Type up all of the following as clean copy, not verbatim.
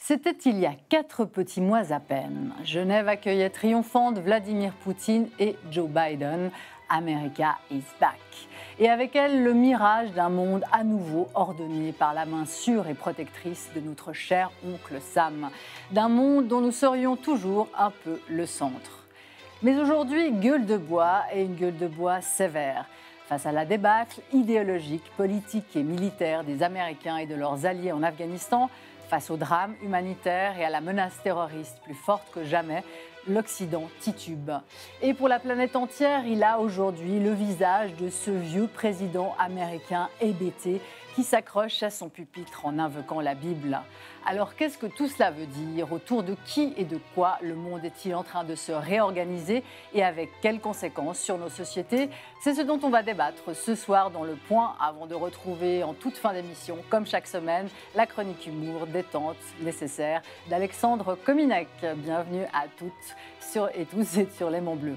C'était il y a 4 petits mois à peine. Genève accueillait triomphante Vladimir Poutine et Joe Biden. America is back. Et avec elle, le mirage d'un monde à nouveau ordonné par la main sûre et protectrice de notre cher oncle Sam. D'un monde dont nous serions toujours un peu le centre. Mais aujourd'hui, gueule de bois et une gueule de bois sévère. Face à la débâcle idéologique, politique et militaire des Américains et de leurs alliés en Afghanistan, face au drame humanitaire et à la menace terroriste plus forte que jamais, l'Occident titube. Et pour la planète entière, il a aujourd'hui le visage de ce vieux président américain hébété qui s'accroche à son pupitre en invoquant la Bible. Alors qu'est-ce que tout cela veut dire? Autour de qui et de quoi le monde est-il en train de se réorganiser et avec quelles conséquences sur nos sociétés? C'est ce dont on va débattre ce soir dans Le Point avant de retrouver en toute fin d'émission, comme chaque semaine, la chronique humour, détente, nécessaire d'Alexandre Kominek. Bienvenue à toutes et tous et sur l'Aimant Bleu.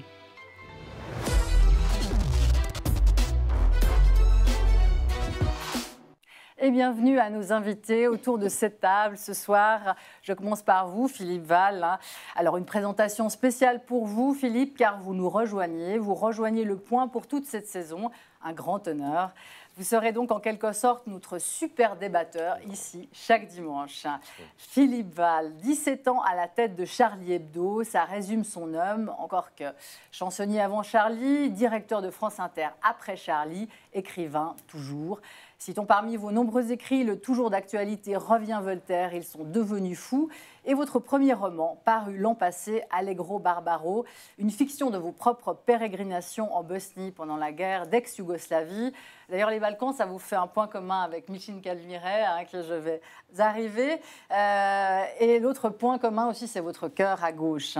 Et bienvenue à nos invités autour de cette table ce soir. Je commence par vous, Philippe Val. Alors, une présentation spéciale pour vous, Philippe, car vous nous rejoignez. Vous rejoignez Le Point pour toute cette saison. Un grand honneur. Vous serez donc en quelque sorte notre super débatteur ici chaque dimanche. Philippe Val, 17 ans à la tête de Charlie Hebdo, ça résume son homme, encore que chansonnier avant Charlie, directeur de France Inter après Charlie, écrivain toujours. Citons parmi vos nombreux écrits le toujours d'actualité Revient Voltaire, ils sont devenus fous, et votre premier roman, paru l'an passé, Allegro Barbaro, une fiction de vos propres pérégrinations en Bosnie pendant la guerre d'ex-Yougoslavie. D'ailleurs, les Balkans, ça vous fait un point commun avec Micheline Calmiret, que je vais arriver. Et l'autre point commun aussi, c'est votre cœur à gauche.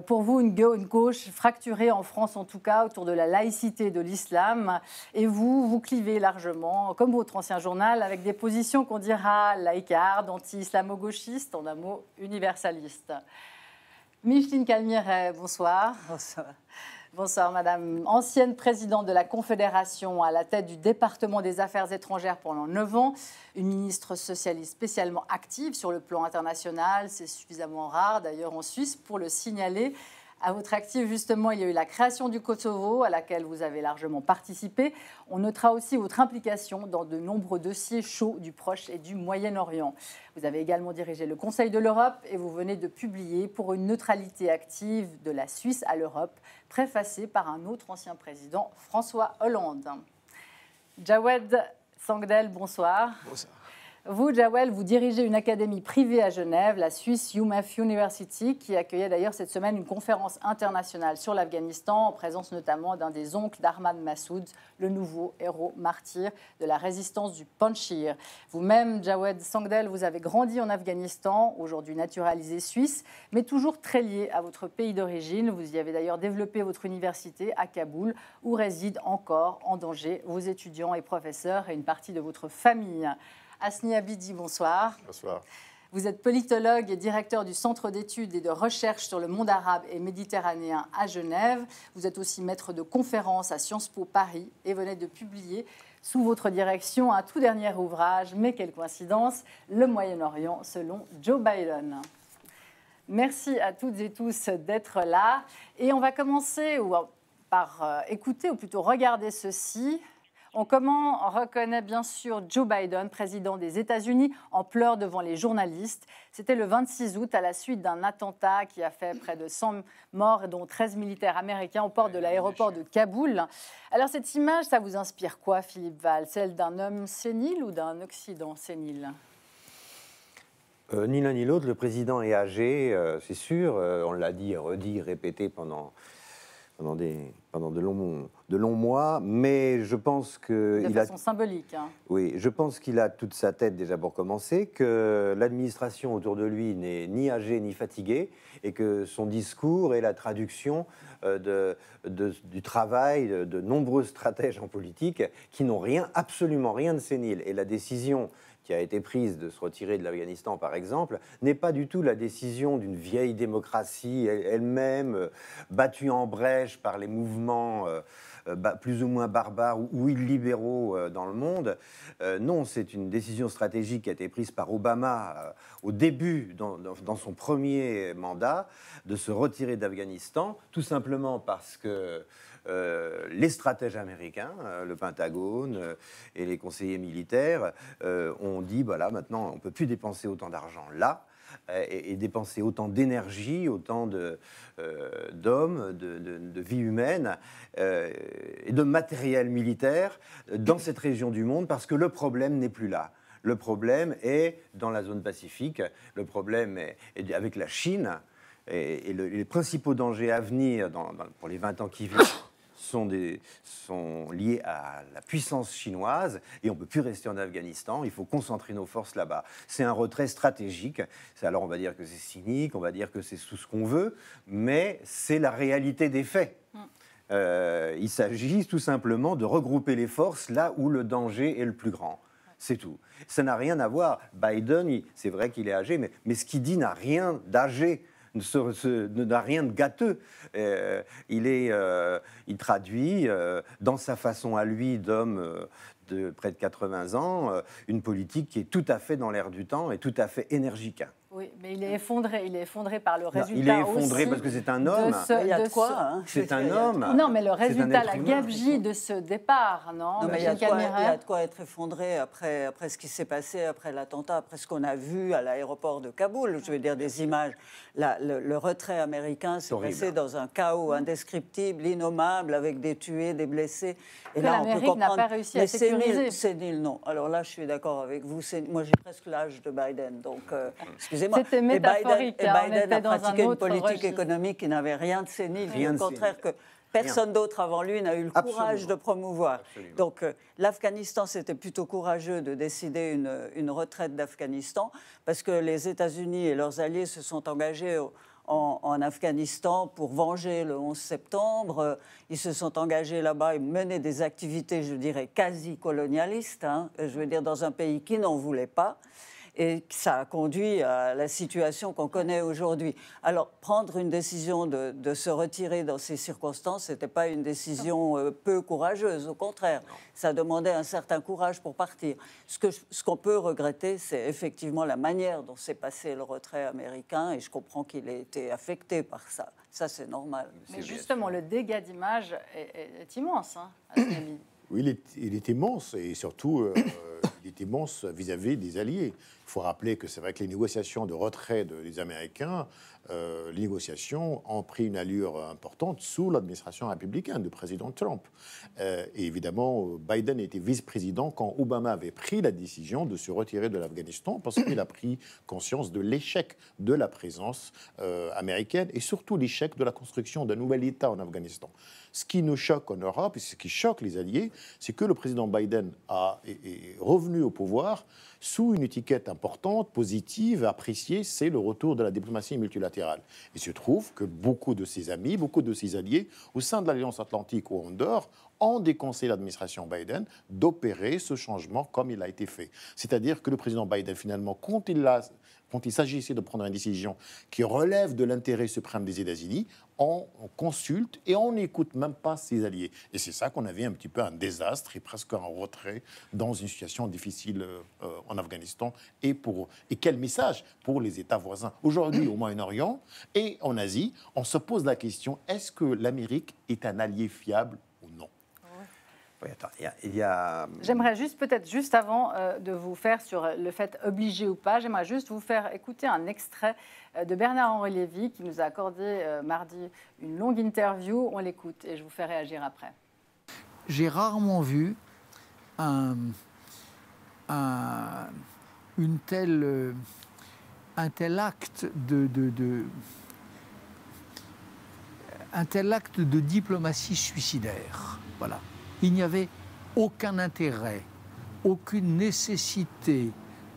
Pour vous, une gauche fracturée en France, en tout cas, autour de la laïcité de l'islam. Et vous clivez largement, comme votre ancien journal, avec des positions qu'on dira laïcardes, anti-islamo-gauchistes, en un mot universaliste. Micheline Calmiret, bonsoir. Bonsoir. Bonsoir, madame. Ancienne présidente de la Confédération à la tête du département des Affaires étrangères pendant 9 ans, une ministre socialiste spécialement active sur le plan international. C'est suffisamment rare, d'ailleurs, en Suisse, pour le signaler. À votre actif, justement, il y a eu la création du Kosovo, à laquelle vous avez largement participé. On notera aussi votre implication dans de nombreux dossiers chauds du Proche et du Moyen-Orient. Vous avez également dirigé le Conseil de l'Europe et vous venez de publier Pour une neutralité active de la Suisse à l'Europe, préfacé par un autre ancien président, François Hollande. Jawed Sangdel, bonsoir. Bonsoir. Vous, Jawed, vous dirigez une académie privée à Genève, la Swiss UMaF University, qui accueillait d'ailleurs cette semaine une conférence internationale sur l'Afghanistan, en présence notamment d'un des oncles d'Ahmad Massoud, le nouveau héros martyr de la résistance du Panjshir. Vous-même, Jawed Sangdel, vous avez grandi en Afghanistan, aujourd'hui naturalisé suisse, mais toujours très lié à votre pays d'origine. Vous y avez d'ailleurs développé votre université à Kaboul, où résident encore en danger vos étudiants et professeurs et une partie de votre famille. Asni Abidi, bonsoir. Bonsoir. Vous êtes politologue et directeur du Centre d'études et de recherche sur le monde arabe et méditerranéen à Genève. Vous êtes aussi maître de conférences à Sciences Po Paris et venez de publier sous votre direction un tout dernier ouvrage, mais quelle coïncidence, Le Moyen-Orient selon Joe Biden. Merci à toutes et tous d'être là. Et on va commencer par écouter, ou plutôt regarder ceci. On reconnaît bien sûr Joe Biden, président des États-Unis, en pleurs devant les journalistes. C'était le 26 août, à la suite d'un attentat qui a fait près de 100 morts, dont 13 militaires américains au port de l'aéroport de Kaboul. Alors cette image, ça vous inspire quoi, Philippe Val? Celle d'un homme sénile ou d'un Occident sénile? Ni l'un ni l'autre. Le président est âgé, c'est sûr. On l'a dit, redit, répété pendant de longs mois, mais je pense que... De façon symbolique. Oui, je pense qu'il a toute sa tête déjà pour commencer, que l'administration autour de lui n'est ni âgée ni fatiguée, et que son discours est la traduction du travail de nombreux stratèges en politique qui n'ont absolument rien de sénile. Et la décision qui a été prise de se retirer de l'Afghanistan, par exemple, n'est pas du tout la décision d'une vieille démocratie elle-même battue en brèche par les mouvements plus ou moins barbares ou illibéraux dans le monde. Non, c'est une décision stratégique qui a été prise par Obama au début, dans son premier mandat, de se retirer d'Afghanistan, tout simplement parce que les stratèges américains, le Pentagone et les conseillers militaires ont dit, voilà, maintenant on ne peut plus dépenser autant d'argent là, et dépenser autant d'énergie, autant d'hommes, de vie humaine et de matériel militaire dans cette région du monde, parce que le problème n'est plus là. Le problème est dans la zone Pacifique, le problème est avec la Chine, et les principaux dangers à venir pour les 20 ans qui viennent sont liés à la puissance chinoise, et on ne peut plus rester en Afghanistan, il faut concentrer nos forces là-bas. C'est un retrait stratégique. Alors on va dire que c'est cynique, on va dire que c'est tout ce qu'on veut, mais c'est la réalité des faits. Il s'agit tout simplement de regrouper les forces là où le danger est le plus grand. C'est tout. Ça n'a rien à voir. Biden, c'est vrai qu'il est âgé, mais ce qu'il dit n'a rien d'âgé. N'a rien de gâteux. Il traduit dans sa façon à lui d'homme de près de 80 ans une politique qui est tout à fait dans l'air du temps et tout à fait énergique. Oui, mais il est effondré par le résultat. Il est effondré parce que c'est un homme. Il y a de quoi, hein. C'est un homme. Non, mais le résultat, la gabegie de ce départ, non, mais il y a de quoi être effondré après ce qui s'est passé, après l'attentat, après ce qu'on a vu à l'aéroport de Kaboul. Je veux dire, des images. Le retrait américain s'est passé dans un chaos indescriptible, innommable, avec des tués, des blessés. Et là, l'Amérique n'a pas réussi à sécuriser. C'est nul, non. Alors là, je suis d'accord avec vous. Moi, j'ai presque l'âge de Biden, donc excusez-moi. C'était métaphorique. Biden a pratiqué une politique économique qui n'avait rien de sénile, au contraire que personne d'autre avant lui n'a eu le courage de promouvoir. Absolument. Donc l'Afghanistan, c'était plutôt courageux de décider une retraite d'Afghanistan, parce que les États-Unis et leurs alliés se sont engagés en Afghanistan pour venger le 11 septembre. Ils se sont engagés là-bas et mené des activités, je dirais, quasi colonialistes, hein, je veux dire, dans un pays qui n'en voulait pas. Et ça a conduit à la situation qu'on connaît aujourd'hui. Alors, prendre une décision de se retirer dans ces circonstances, ce n'était pas une décision peu courageuse, au contraire. Non. Ça demandait un certain courage pour partir. Ce qu'on peut regretter, c'est effectivement la manière dont s'est passé le retrait américain, et je comprends qu'il ait été affecté par ça. Ça, c'est normal. Mais justement, le dégât d'image est immense, hein, Oui, il est immense, et surtout, il est immense vis-à-vis des alliés. Il faut rappeler que c'est vrai que les négociations de retrait des Américains, les négociations ont pris une allure importante sous l'administration républicaine du président Trump. Et évidemment, Biden était vice-président quand Obama avait pris la décision de se retirer de l'Afghanistan, parce qu'il a pris conscience de l'échec de la présence américaine, et surtout l'échec de la construction d'un nouvel État en Afghanistan. Ce qui nous choque en Europe, et ce qui choque les alliés, c'est que le président Biden est revenu au pouvoir sous une étiquette importante, positive, appréciée, c'est le retour de la diplomatie multilatérale. Il se trouve que beaucoup de ses amis, beaucoup de ses alliés, au sein de l'Alliance Atlantique ou en dehors, ont déconseillé l'administration Biden d'opérer ce changement comme il a été fait. C'est-à-dire que le président Biden, finalement, quand il s'agissait de prendre une décision qui relève de l'intérêt suprême des États-Unis, on consulte et on n'écoute même pas ses alliés. Et c'est ça qu'on avait un petit peu un désastre et presque un retrait dans une situation difficile en Afghanistan. Et quel message pour les États voisins. Aujourd'hui, au Moyen-Orient et en Asie, on se pose la question, est-ce que l'Amérique est un allié fiable ou non ? Oui, attends, il y a... J'aimerais peut-être juste avant de vous faire sur le fait obligé ou pas, j'aimerais juste vous faire écouter un extrait de Bernard-Henri Lévy qui nous a accordé mardi une longue interview. On l'écoute et je vous fais réagir après. J'ai rarement vu un tel acte de diplomatie suicidaire. Voilà. Il n'y avait aucun intérêt, aucune nécessité,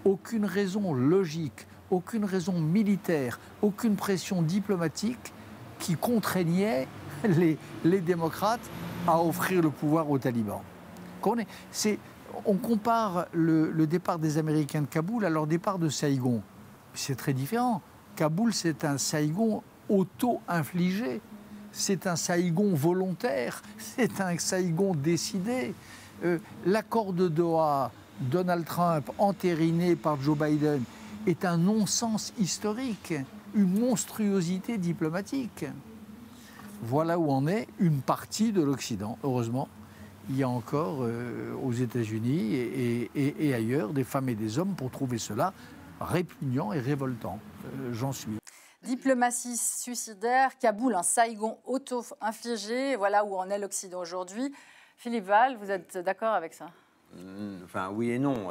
aucune raison logique, aucune raison militaire, aucune pression diplomatique qui contraignait les démocrates à offrir le pouvoir aux talibans. on compare le départ des Américains de Kaboul à leur départ de Saïgon. C'est très différent. Kaboul, c'est un Saïgon auto-infligé. C'est un Saïgon volontaire. C'est un Saïgon décidé. L'accord de Doha, Donald Trump, entériné par Joe Biden, est un non-sens historique, une monstruosité diplomatique. Voilà où en est une partie de l'Occident, heureusement. Il y a encore aux États-Unis et ailleurs des femmes et des hommes pour trouver cela répugnant et révoltant. J'en suis. Diplomatie suicidaire, Kaboul, un Saïgon auto-infligé, voilà où en est l'Occident aujourd'hui. Philippe Val, vous êtes d'accord avec ça? Enfin, oui et non.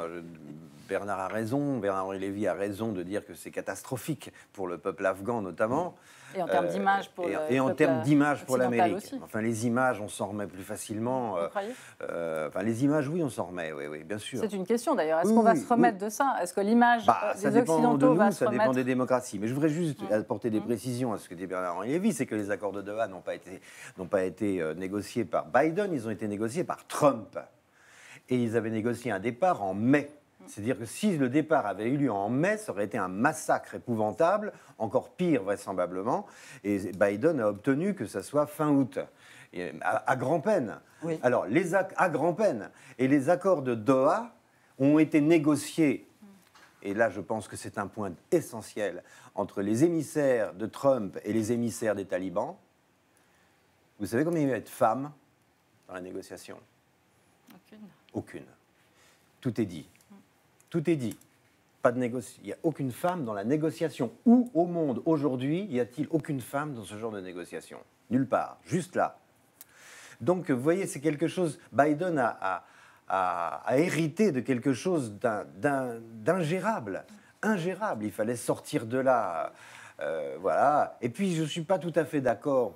Bernard a raison, Bernard-Henri Lévy a raison de dire que c'est catastrophique pour le peuple afghan notamment. Et en termes d'image pour et en termes d'image pour l'Amérique. Aussi. Enfin, les images, on s'en remet plus facilement. Vous croyez enfin, les images, oui, on s'en remet, oui, bien sûr. C'est une question d'ailleurs. Est-ce qu'on va se remettre de ça? Est-ce que l'image des Occidentaux va se remettre? Ça dépend des démocraties. Mais je voudrais juste apporter des précisions à ce que dit Bernard-Henri Lévy, c'est que les accords de Doha n'ont pas été négociés par Biden, ils ont été négociés par Trump. Et ils avaient négocié un départ en mai. C'est-à-dire que si le départ avait eu lieu en mai, ça aurait été un massacre épouvantable, encore pire vraisemblablement. Et Biden a obtenu que ça soit fin août, à grand-peine. Oui. Alors, à grand-peine. Et les accords de Doha ont été négociés, et là je pense que c'est un point essentiel, entre les émissaires de Trump et les émissaires des talibans. Vous savez combien il y a de femmes dans la négociation? Aucune. Tout est dit. Tout est dit. Pas de il n'y a aucune femme dans la négociation. Où au monde aujourd'hui y a-t-il aucune femme dans ce genre de négociation? Nulle part. Juste là. Donc vous voyez, c'est quelque chose. Biden a hérité de quelque chose d'ingérable. Ingérable. Il fallait sortir de là. Voilà. Et puis, je ne suis pas tout à fait d'accord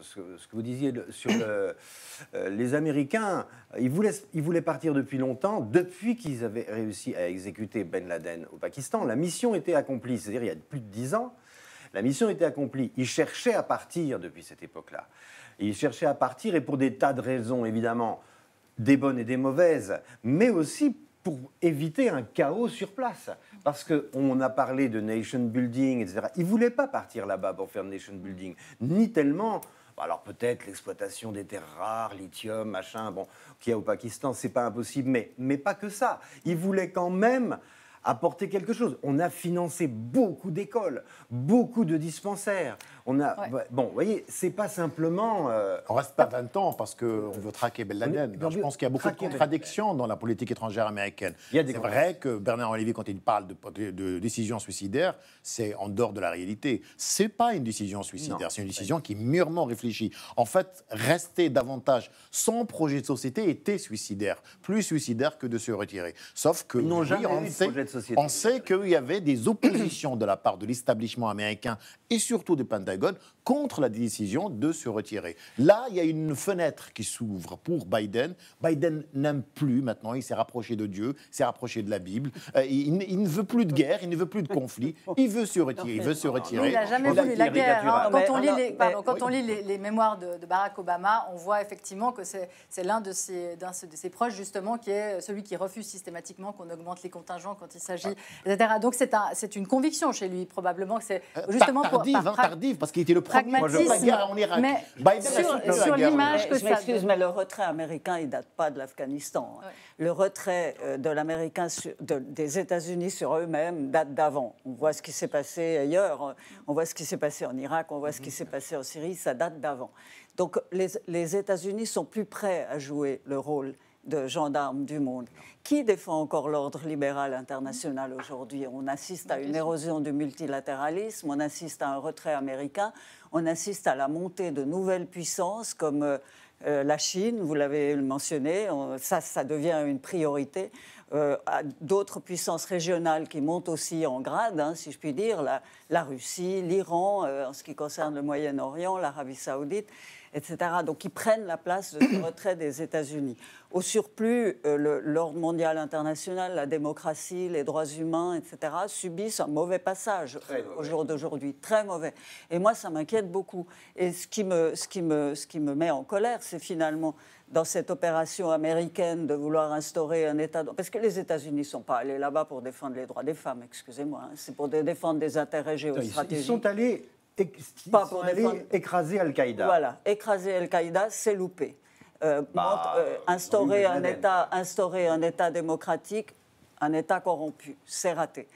ce que vous disiez sur les Américains. Ils voulaient partir depuis longtemps, depuis qu'ils avaient réussi à exécuter Ben Laden au Pakistan. La mission était accomplie, c'est-à-dire il y a plus de 10 ans. La mission était accomplie. Ils cherchaient à partir depuis cette époque-là. Ils cherchaient à partir, et pour des tas de raisons, évidemment, des bonnes et des mauvaises, mais aussi pour éviter un chaos sur place. Parce qu'on a parlé de nation building, etc. Ils ne voulaient pas partir là-bas pour faire nation building, ni tellement... Alors peut-être l'exploitation des terres rares, lithium, machin, bon, qu'il y a au Pakistan, c'est pas impossible, mais pas que ça. Ils voulaient quand même apporter quelque chose. On a financé beaucoup d'écoles, beaucoup de dispensaires. On a, bon, vous voyez, c'est pas simplement... On reste pas 20 ans parce qu'on veut traquer Ben Laden. Je pense qu'il y a beaucoup de contradictions dans la politique étrangère américaine. C'est vrai que Bernard-Henri Lévy, quand il parle de décision suicidaire, c'est en dehors de la réalité. C'est pas une décision suicidaire, c'est une décision qui est mûrement réfléchie. En fait, rester davantage sans projet de société était suicidaire. Plus suicidaire que de se retirer. Sauf que on sait qu'il y avait des oppositions de la part de l'établissement américain et surtout du Pentagone contre la décision de se retirer. Là, il y a une fenêtre qui s'ouvre pour Biden. Biden n'aime plus maintenant, il s'est rapproché de Dieu, s'est rapproché de la Bible. Il ne veut plus de guerre, il ne veut plus de conflit. Il veut se retirer. Il n'a jamais voulu la guerre. Quand on lit les mémoires de Barack Obama, on voit effectivement que c'est l'un de ses proches, justement, qui est celui qui refuse systématiquement qu'on augmente les contingents quand il s'agit, etc. Donc c'est une conviction chez lui, probablement que c'est justement tardive, parce qu'il était le premier à la guerre en Irak. Mais sur l'image que ça... Je m'excuse, mais le retrait américain, il ne date pas de l'Afghanistan. Ouais. Le retrait des États-Unis sur eux-mêmes date d'avant. On voit ce qui s'est passé ailleurs, on voit ce qui s'est passé en Irak, on voit ce qui s'est passé en Syrie, ça date d'avant. Donc les États-Unis sont plus prêts à jouer le rôle de gendarmes du monde. Qui défend encore l'ordre libéral international aujourd'hui? On assiste à une érosion du multilatéralisme, on assiste à un retrait américain, on assiste à la montée de nouvelles puissances comme la Chine, vous l'avez mentionné, ça devient une priorité. À d'autres puissances régionales qui montent aussi en grade, si je puis dire, la Russie, l'Iran, en ce qui concerne le Moyen-Orient, l'Arabie saoudite. etc. Donc ils prennent la place de ce retrait des États-Unis. Au surplus, l'ordre mondial international, la démocratie, les droits humains, etc., subissent un mauvais passage au jour d'aujourd'hui, très mauvais. Et moi, ça m'inquiète beaucoup. Et ce qui me met en colère, c'est finalement dans cette opération américaine de vouloir instaurer un État... Parce que les États-Unis ne sont pas allés là-bas pour défendre les droits des femmes, excusez-moi. Hein, c'est pour défendre des intérêts géostratégiques. Ils sont allés, écraser Al-Qaïda. Voilà, écraser Al-Qaïda, c'est loupé. Instaurer un État démocratique, un État corrompu, c'est raté.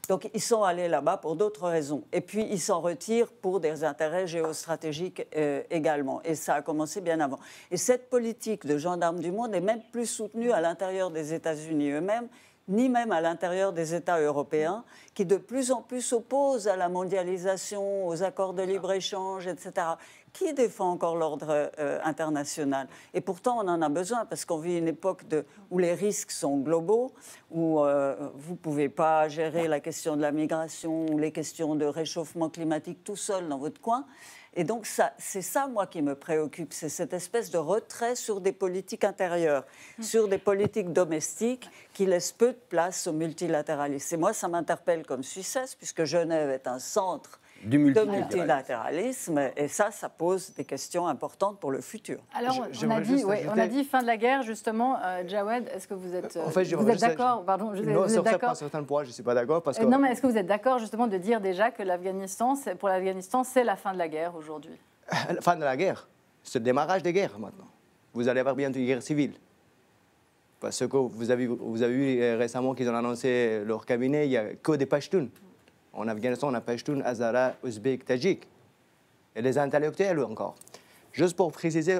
Donc ils sont allés là-bas pour d'autres raisons. Et puis ils s'en retirent pour des intérêts géostratégiques également. Et ça a commencé bien avant. Et cette politique de gendarmes du monde n'est même plus soutenue à l'intérieur des États-Unis eux-mêmes, ni même à l'intérieur des États européens, qui de plus en plus s'opposent à la mondialisation, aux accords de libre-échange, etc. Qui défend encore l'ordre international? Et pourtant, on en a besoin, parce qu'on vit une époque où les risques sont globaux, où vous ne pouvez pas gérer la question de la migration ou les questions de réchauffement climatique tout seul dans votre coin. Et donc, c'est ça, moi, qui me préoccupe, c'est cette espèce de retrait sur des politiques intérieures, sur des politiques domestiques qui laissent peu de place au multilatéralisme. Et moi, ça m'interpelle comme Suissesse, puisque Genève est un centre de multilatéralisme, et ça pose des questions importantes pour le futur. Alors, on a dit fin de la guerre, justement. Jawed, est-ce que vous êtes, d'accord? Pardon, non, sur certains points, je ne suis pas d'accord. Parce que... Non, mais est-ce que vous êtes d'accord, justement, de dire déjà que pour l'Afghanistan, c'est la fin de la guerre aujourd'hui? La fin de la guerre, c'est le démarrage des guerres, maintenant. Vous allez avoir bientôt une guerre civile. Parce que vous avez vu récemment qu'ils ont annoncé leur cabinet, il n'y a que des Pashtuns. En Afghanistan, on a Pashtun, Hazara, Ouzbek, Tadjik. Et les intellectuels encore. Juste pour préciser,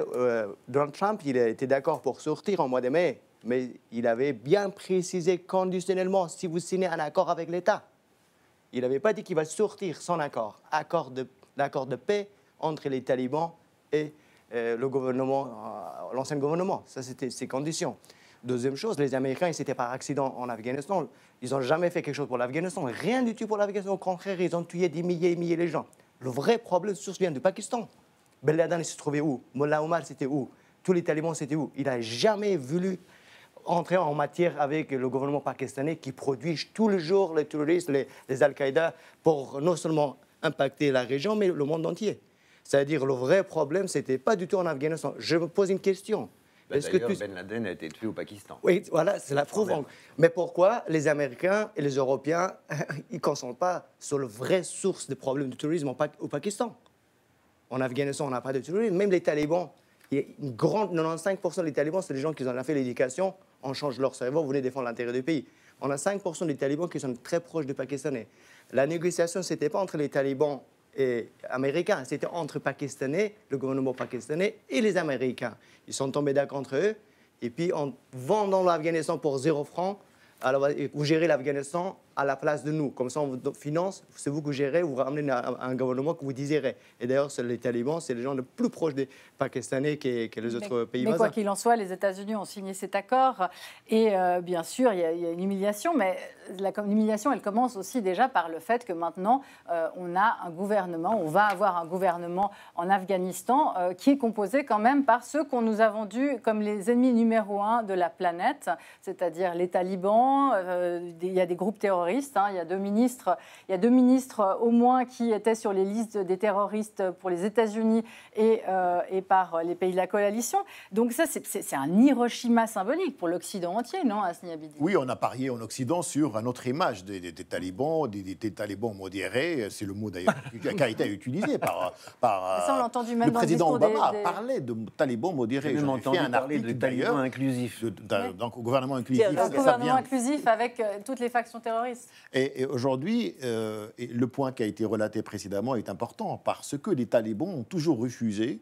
Donald Trump, il était d'accord pour sortir en mois de mai, mais il avait bien précisé conditionnellement si vous signez un accord avec l'État. Il n'avait pas dit qu'il va sortir sans accord. Accord de paix entre les talibans et le gouvernement, l'ancien gouvernement. Ça, c'était ses conditions. Deuxième chose, les Américains, ils étaient par accident en Afghanistan. Ils n'ont jamais fait quelque chose pour l'Afghanistan. Rien du tout pour l'Afghanistan. Au contraire, ils ont tué des milliers et milliers de gens. Le vrai problème, source vient du Pakistan. Ben Laden, il se trouvait où? Mullah Omar, c'était où? Tous les talibans, c'était où? Il n'a jamais voulu entrer en matière avec le gouvernement pakistanais qui produit tous les jours les terroristes, les Al-Qaïda, pour non seulement impacter la région, mais le monde entier. C'est-à-dire, le vrai problème, ce n'était pas du tout en Afghanistan. Je me pose une question. D'ailleurs, Ben Laden a été tué au Pakistan. Oui, voilà, c'est la preuve. Mais pourquoi les Américains et les Européens, ils ne concentrent pas sur la vraie source des problèmes de terrorisme au Pakistan? En Afghanistan, on n'a pas de terrorisme. Même les talibans, il y a une grande 95% des talibans, c'est des gens qui ont fait l'éducation, on change leur cerveau, vous venez défendre l'intérêt du pays. On a 5% des talibans qui sont très proches des Pakistanais. La négociation, ce n'était pas entre les talibans et américains, c'était entre Pakistanais, le gouvernement pakistanais et les Américains. Ils sont tombés d'accord entre eux, et puis en vendant l'Afghanistan pour 0 francs, alors vous gérez l'Afghanistan à la place de nous. Comme ça, on vous finance, c'est vous que vous gérez, vous ramenez un gouvernement que vous désirez. Et d'ailleurs, les talibans, c'est les gens les plus proches des Pakistanais que les autres pays voisins. Mais quoi qu'il en soit, les États-Unis ont signé cet accord. Et bien sûr, il y a une humiliation, mais l'humiliation, elle commence aussi déjà par le fait que maintenant, on a un gouvernement, on va avoir un gouvernement en Afghanistan qui est composé quand même par ceux qu'on nous a vendus comme les ennemis numéro 1 de la planète, c'est-à-dire les talibans. Il y a des groupes terroristes, hein, il y a deux ministres au moins qui étaient sur les listes des terroristes pour les États-Unis et par les pays de la coalition. Donc ça, c'est un Hiroshima symbolique pour l'Occident entier, non, Hasni Abidi? Oui, on a parié en Occident sur une autre image des talibans, des talibans modérés. C'est le mot d'ailleurs qui a été utilisé par ça, on l'a entendu même le président dans le discours Obama. Parlait de talibans modérés. J'ai même entendu parler de talibans inclusifs. Donc, gouvernement inclusif. Gouvernement inclusif avec toutes les factions terroristes. Et aujourd'hui, le point qui a été relaté précédemment est important parce que les talibans ont toujours refusé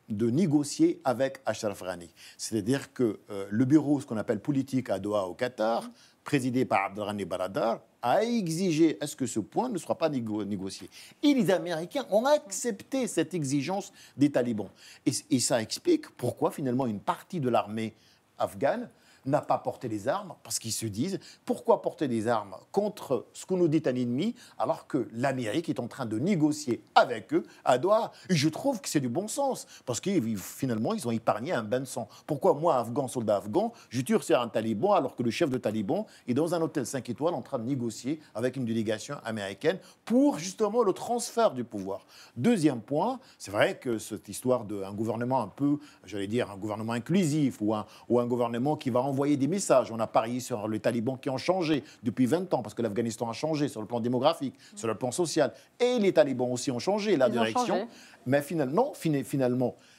de négocier avec Ashraf Ghani. C'est-à-dire que le bureau, ce qu'on appelle politique à Doha au Qatar, présidé par Abdelghani Baradar, a exigé à ce que ce point ne soit pas négocié. Et les Américains ont accepté cette exigence des talibans. Et ça explique pourquoi finalement une partie de l'armée afghane n'a pas porté les armes parce qu'ils se disent pourquoi porter des armes contre ce qu'on nous dit un ennemi alors que l'Amérique est en train de négocier avec eux à Doha. Et je trouve que c'est du bon sens parce que finalement ils ont épargné un bain de sang. Pourquoi moi, afghan, soldat afghan, je tire sur un taliban alors que le chef de taliban est dans un hôtel 5 étoiles en train de négocier avec une délégation américaine pour justement le transfert du pouvoir. Deuxième point, c'est vrai que cette histoire d'un gouvernement un peu, j'allais dire, un gouvernement inclusif ou un gouvernement qui va envoyer des messages. On a parié sur les talibans qui ont changé depuis 20 ans parce que l'Afghanistan a changé sur le plan démographique, sur le plan social. Et les talibans aussi ont changé la direction. Mais finalement,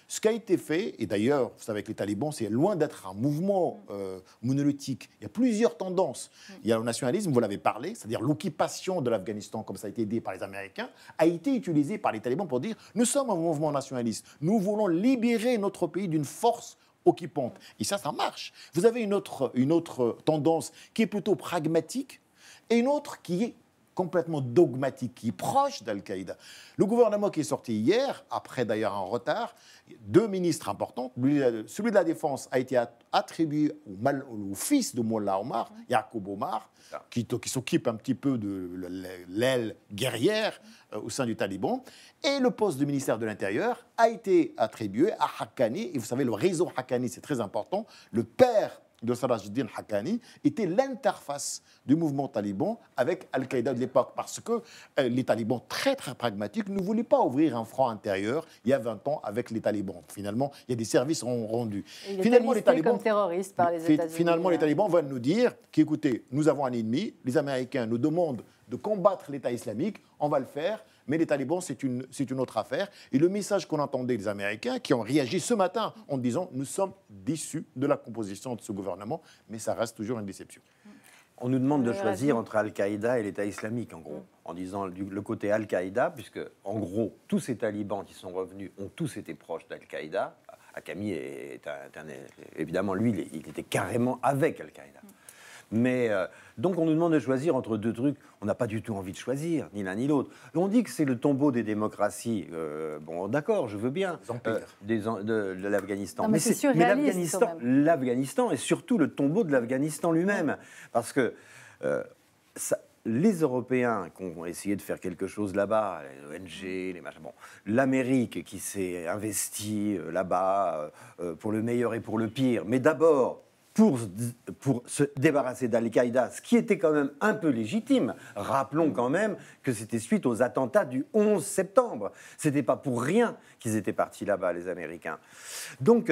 ce qui a été fait, et d'ailleurs, vous savez que les talibans, c'est loin d'être un mouvement monolithique. Il y a plusieurs tendances. Il y a le nationalisme, vous l'avez parlé, c'est-à-dire l'occupation de l'Afghanistan, comme ça a été dit par les Américains, a été utilisée par les talibans pour dire « nous sommes un mouvement nationaliste, nous voulons libérer notre pays d'une force occupante ». Et ça marche. Vous avez une autre tendance qui est plutôt pragmatique et une autre qui est complètement dogmatique, qui est proche d'Al-Qaïda. Le gouvernement qui est sorti hier, après d'ailleurs un retard, 2 ministres importants, celui de la Défense a été attribué au fils de Mollah Omar, Yaqub Omar, qui s'occupe un petit peu de l'aile guerrière au sein du Taliban, et le poste de ministère de l'Intérieur a été attribué à Haqqani, et vous savez, le réseau Haqqani, c'est très important, le père de Sirajuddin Haqqani était l'interface du mouvement taliban avec Al-Qaïda de l'époque, parce que les talibans, très très pragmatiques, ne voulaient pas ouvrir un front intérieur il y a 20 ans avec les talibans. Finalement, il y a des services rendus. Finalement, les talibans comme terroristes par les États-Unis. Finalement, les talibans vont nous dire qu'écoutez, nous avons un ennemi, les Américains nous demandent de combattre l'État islamique, on va le faire. Mais les talibans, c'est une autre affaire. Et le message qu'on entendait des Américains, qui ont réagi ce matin en disant « nous sommes déçus de la composition de ce gouvernement », mais ça reste toujours une déception. On nous demande de choisir entre Al-Qaïda et l'État islamique, en gros, en disant le côté Al-Qaïda, puisque, en gros, tous ces talibans qui sont revenus ont tous été proches d'Al-Qaïda. Hakami évidemment, lui, il était carrément avec Al-Qaïda. Mais donc on nous demande de choisir entre 2 trucs. On n'a pas du tout envie de choisir, ni l'un ni l'autre. On dit que c'est le tombeau des démocraties. Bon, d'accord, je veux bien, de l'Afghanistan. Mais c'est surréaliste, l'Afghanistan est surtout le tombeau de l'Afghanistan lui-même. Parce que les Européens qui ont essayé de faire quelque chose là-bas, les ONG, les machins, bon, l'Amérique qui s'est investie là-bas pour le meilleur et pour le pire, mais d'abord pour se débarrasser d'Al-Qaïda, ce qui était quand même un peu légitime. Rappelons quand même que c'était suite aux attentats du 11 septembre. C'était pas pour rien qu'ils étaient partis là-bas, les Américains. Donc,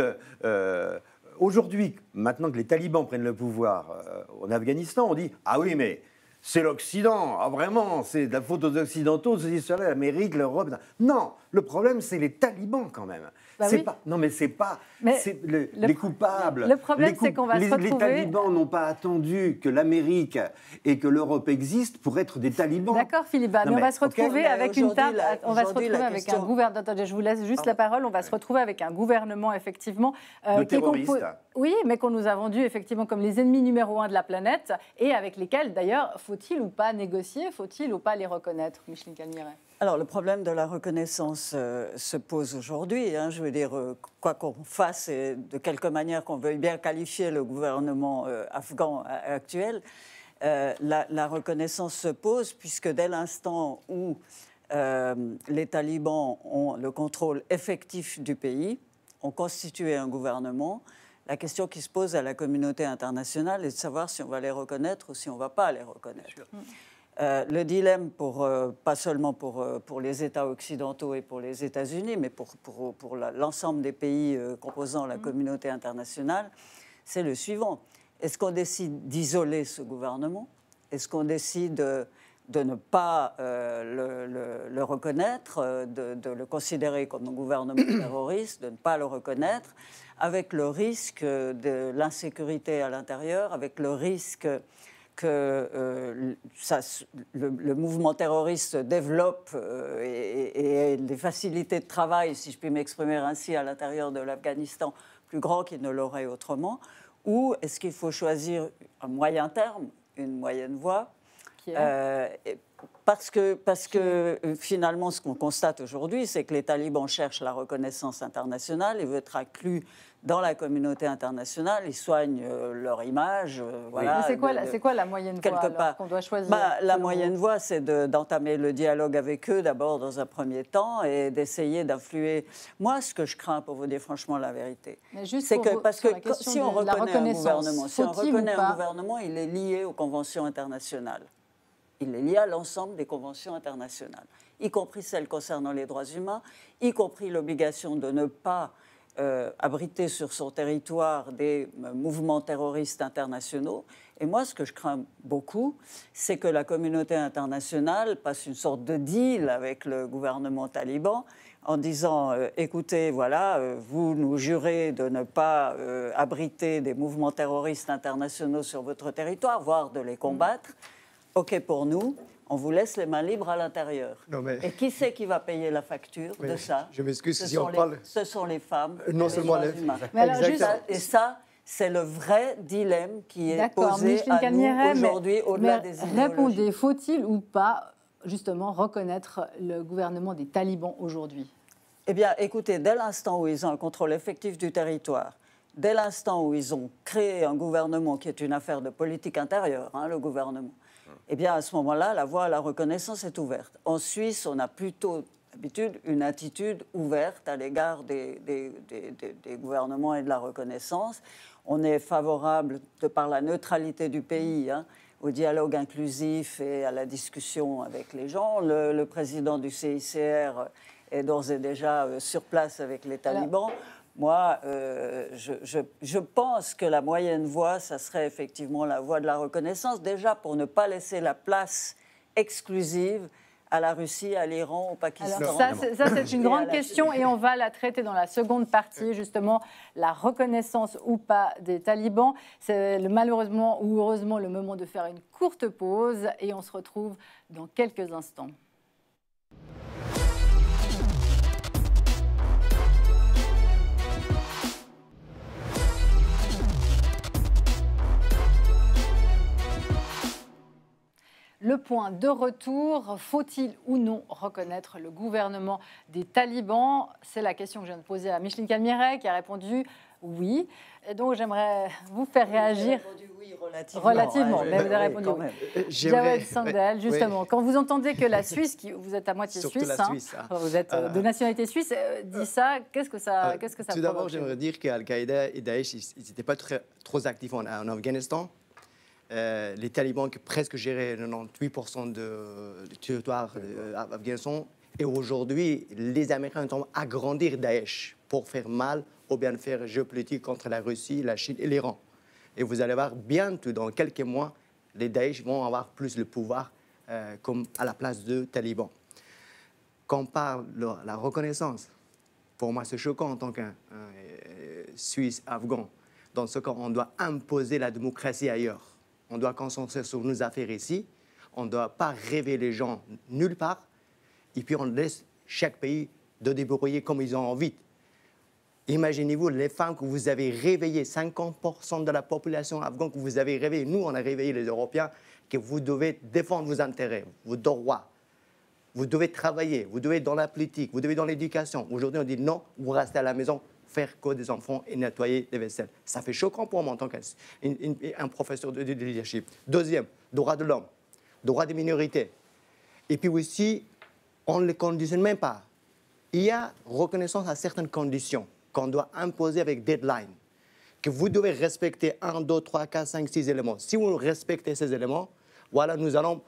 aujourd'hui, maintenant que les talibans prennent le pouvoir en Afghanistan, on dit « Ah oui, mais c'est l'Occident, ah vraiment, c'est de la faute aux Occidentaux, ceci, cela, l'Amérique, l'Europe. » Non, le problème, c'est les talibans quand même. Bah c'est oui. pas, non, mais c'est pas les coupables. Le problème, c'est qu'on va se retrouver... Les talibans n'ont pas attendu que l'Amérique et que l'Europe existent pour être des talibans. D'accord, Philippe, mais on va se retrouver avec une table. On va se retrouver avec un gouvernement. Attendez, je vous laisse juste la parole. On va se retrouver avec un gouvernement, effectivement, qui est composé. Oui, mais qu'on nous a vendu effectivement comme les ennemis numéro 1 de la planète et avec lesquels, d'ailleurs, faut-il ou pas négocier, faut-il ou pas les reconnaître, Micheline Calmiret? Alors, le problème de la reconnaissance se pose aujourd'hui. Je veux dire, quoi qu'on fasse et de quelque manière qu'on veuille bien qualifier le gouvernement afghan actuel, la reconnaissance se pose puisque dès l'instant où les talibans ont le contrôle effectif du pays, ont constitué un gouvernement, la question qui se pose à la communauté internationale est de savoir si on va les reconnaître ou si on ne va pas les reconnaître. Le dilemme, pas seulement pour les États occidentaux et pour les États-Unis, mais pour l'ensemble des pays composant la communauté internationale, c'est le suivant. Est-ce qu'on décide d'isoler ce gouvernement? Est-ce qu'on décide de ne pas le reconnaître, de le considérer comme un gouvernement terroriste, de ne pas le reconnaître, avec le risque de l'insécurité à l'intérieur, avec le risque que le mouvement terroriste se développe et les facilités de travail, si je puis m'exprimer ainsi, à l'intérieur de l'Afghanistan, plus grand qu'il ne l'aurait autrement? Ou est-ce qu'il faut choisir un moyen terme, une moyenne voie, parce que finalement, ce qu'on constate aujourd'hui, c'est que les talibans cherchent la reconnaissance internationale, ils veulent être inclus dans la communauté internationale, ils soignent leur image. Voilà, c'est quoi la moyenne voie qu'on doit choisir? La moyenne voie, c'est d'entamer le dialogue avec eux d'abord dans un premier temps et d'essayer d'influer. Moi, ce que je crains, pour vous dire franchement la vérité, c'est que parce que si on reconnaît un gouvernement, il est lié aux conventions internationales. Il est lié à l'ensemble des conventions internationales, y compris celles concernant les droits humains, y compris l'obligation de ne pas abriter sur son territoire des mouvements terroristes internationaux. Et moi, ce que je crains beaucoup, c'est que la communauté internationale passe une sorte de deal avec le gouvernement taliban en disant écoutez, voilà, vous nous jurez de ne pas abriter des mouvements terroristes internationaux sur votre territoire, voire de les combattre. OK pour nous, on vous laisse les mains libres à l'intérieur. Et qui c'est qui va payer la facture de ça? Je m'excuse si on parle... Ce sont les femmes, non seulement les humains. Et ça, c'est le vrai dilemme qui est posé à nous aujourd'hui, au-delà des idéologies. Répondez, faut-il ou pas, justement, reconnaître le gouvernement des talibans aujourd'hui? Eh bien, écoutez, dès l'instant où ils ont un contrôle effectif du territoire, dès l'instant où ils ont créé un gouvernement qui est une affaire de politique intérieure, le gouvernement, eh bien, à ce moment-là, la voie à la reconnaissance est ouverte. En Suisse, on a plutôt d'habitude une attitude ouverte à l'égard des gouvernements et de la reconnaissance. On est favorable, de par la neutralité du pays, au dialogue inclusif et à la discussion avec les gens. Le président du CICR est d'ores et déjà sur place avec les talibans. Moi, je pense que la moyenne voie, ça serait effectivement la voie de la reconnaissance, déjà pour ne pas laisser la place exclusive à la Russie, à l'Iran, au Pakistan. Alors ça, c'est une grande question et on va la traiter dans la seconde partie, justement, la reconnaissance ou pas des talibans. C'est malheureusement ou heureusement le moment de faire une courte pause et on se retrouve dans quelques instants. Le point de retour, faut-il ou non reconnaître le gouvernement des talibans? C'est la question que je viens de poser à Micheline Calmiret qui a répondu oui. Et donc j'aimerais vous faire réagir. J'ai répondu oui relativement. Mais vous avez répondu oui. Jawed Sandel, justement, quand vous entendez que la Suisse, vous êtes à moitié suisse, vous êtes de nationalité suisse, dit ça, qu'est-ce que ça provoque? Tout d'abord, j'aimerais dire qu'Al-Qaïda et Daesh, ils n'étaient pas trop actifs en Afghanistan. Les talibans qui presque géraient 98% du territoire afghanistan. Et aujourd'hui, les Américains ont agrandir Daesh pour faire mal ou bien faire géopolitique contre la Russie, la Chine et l'Iran. Et vous allez voir bientôt, dans quelques mois, les Daesh vont avoir plus le pouvoir comme à la place de talibans. Quand on parle de la reconnaissance, pour moi c'est choquant en tant qu'un Suisse afghan. Dans ce cas, on doit imposer la démocratie ailleurs. On doit concentrer sur nos affaires ici. On ne doit pas rêver les gens nulle part. Et puis, on laisse chaque pays de débrouiller comme ils ont envie. Imaginez-vous les femmes que vous avez réveillées, 50% de la population afghane que vous avez réveillée. Nous, on a réveillé les Européens, que vous devez défendre vos intérêts, vos droits. Vous devez travailler, vous devez être dans la politique, vous devez être dans l'éducation. Aujourd'hui, on dit non, vous restez à la maison, faire que des enfants et nettoyer les vaisselles. Ça fait choquant pour moi en tant qu'un professeur de leadership. Deuxième, droit de l'homme, droit des minorités. Et puis aussi, on ne les conditionne même pas. Il y a reconnaissance à certaines conditions qu'on doit imposer avec deadline, que vous devez respecter 1, 2, 3, 4, 5, 6 éléments. Si vous respectez ces éléments, voilà, nous allons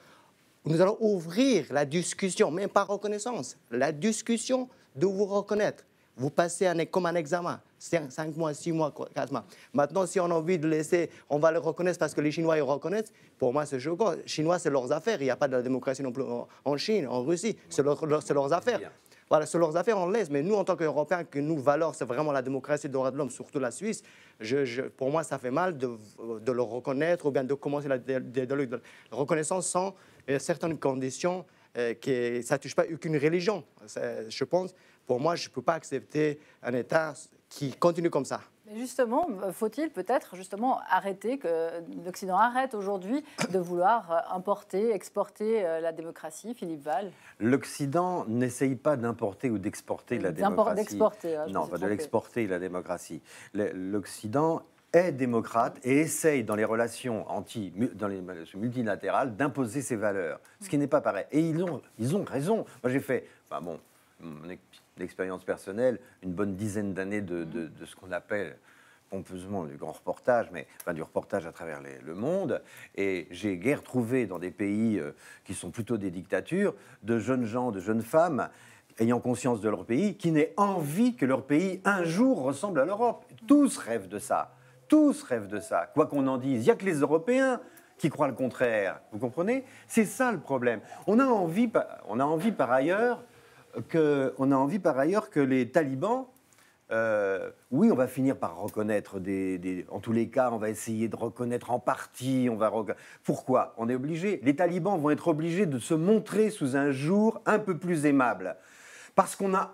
ouvrir la discussion, même pas reconnaissance, la discussion de vous reconnaître. Vous passez comme un examen, 5 mois, 6 mois, 4 mois. Maintenant, si on a envie de laisser, on va le reconnaître parce que les Chinois ils reconnaissent. Pour moi, c'est choquant. Les Chinois, c'est leurs affaires. Il n'y a pas de la démocratie non plus en Chine, en Russie. C'est leurs affaires. Voilà, c'est leurs affaires, on laisse. Mais nous, en tant qu'Européens, que nous valeurs, c'est vraiment la démocratie et le droit de l'homme, surtout la Suisse. Pour moi, ça fait mal de le reconnaître ou bien de commencer la reconnaissance sans certaines conditions que ça ne touche pas aucune religion. Je pense. Pour moi, je ne peux pas accepter un État qui continue comme ça. Mais justement, faut-il peut-être justement arrêter, que l'Occident arrête aujourd'hui de vouloir importer, exporter la démocratie, Philippe Val? L'Occident n'essaye pas d'importer ou d'exporter la démocratie. D'exporter, non, pas de l'exporter, la démocratie. L'Occident est démocrate et essaye dans les relations dans les relations multilatérales d'imposer ses valeurs, ce qui n'est pas pareil. Et ils ont raison. Moi, j'ai fait, mon expérience personnelle, une bonne dizaine d'années de ce qu'on appelle pompeusement du grand reportage, mais du reportage à travers le monde. Et j'ai guère trouvé dans des pays qui sont plutôt des dictatures, de jeunes gens, de jeunes femmes ayant conscience de leur pays, qui n'aient envie que leur pays un jour ressemble à l'Europe. Tous rêvent de ça. Tous rêvent de ça. Quoi qu'on en dise, il n'y a que les Européens qui croient le contraire. Vous comprenez? C'est ça le problème. On a envie par ailleurs que les talibans, oui, on va finir par reconnaître en tous les cas, on va essayer de reconnaître en partie. Pourquoi? On est obligé. Les talibans vont être obligés de se montrer sous un jour un peu plus aimable. Parce qu'on a...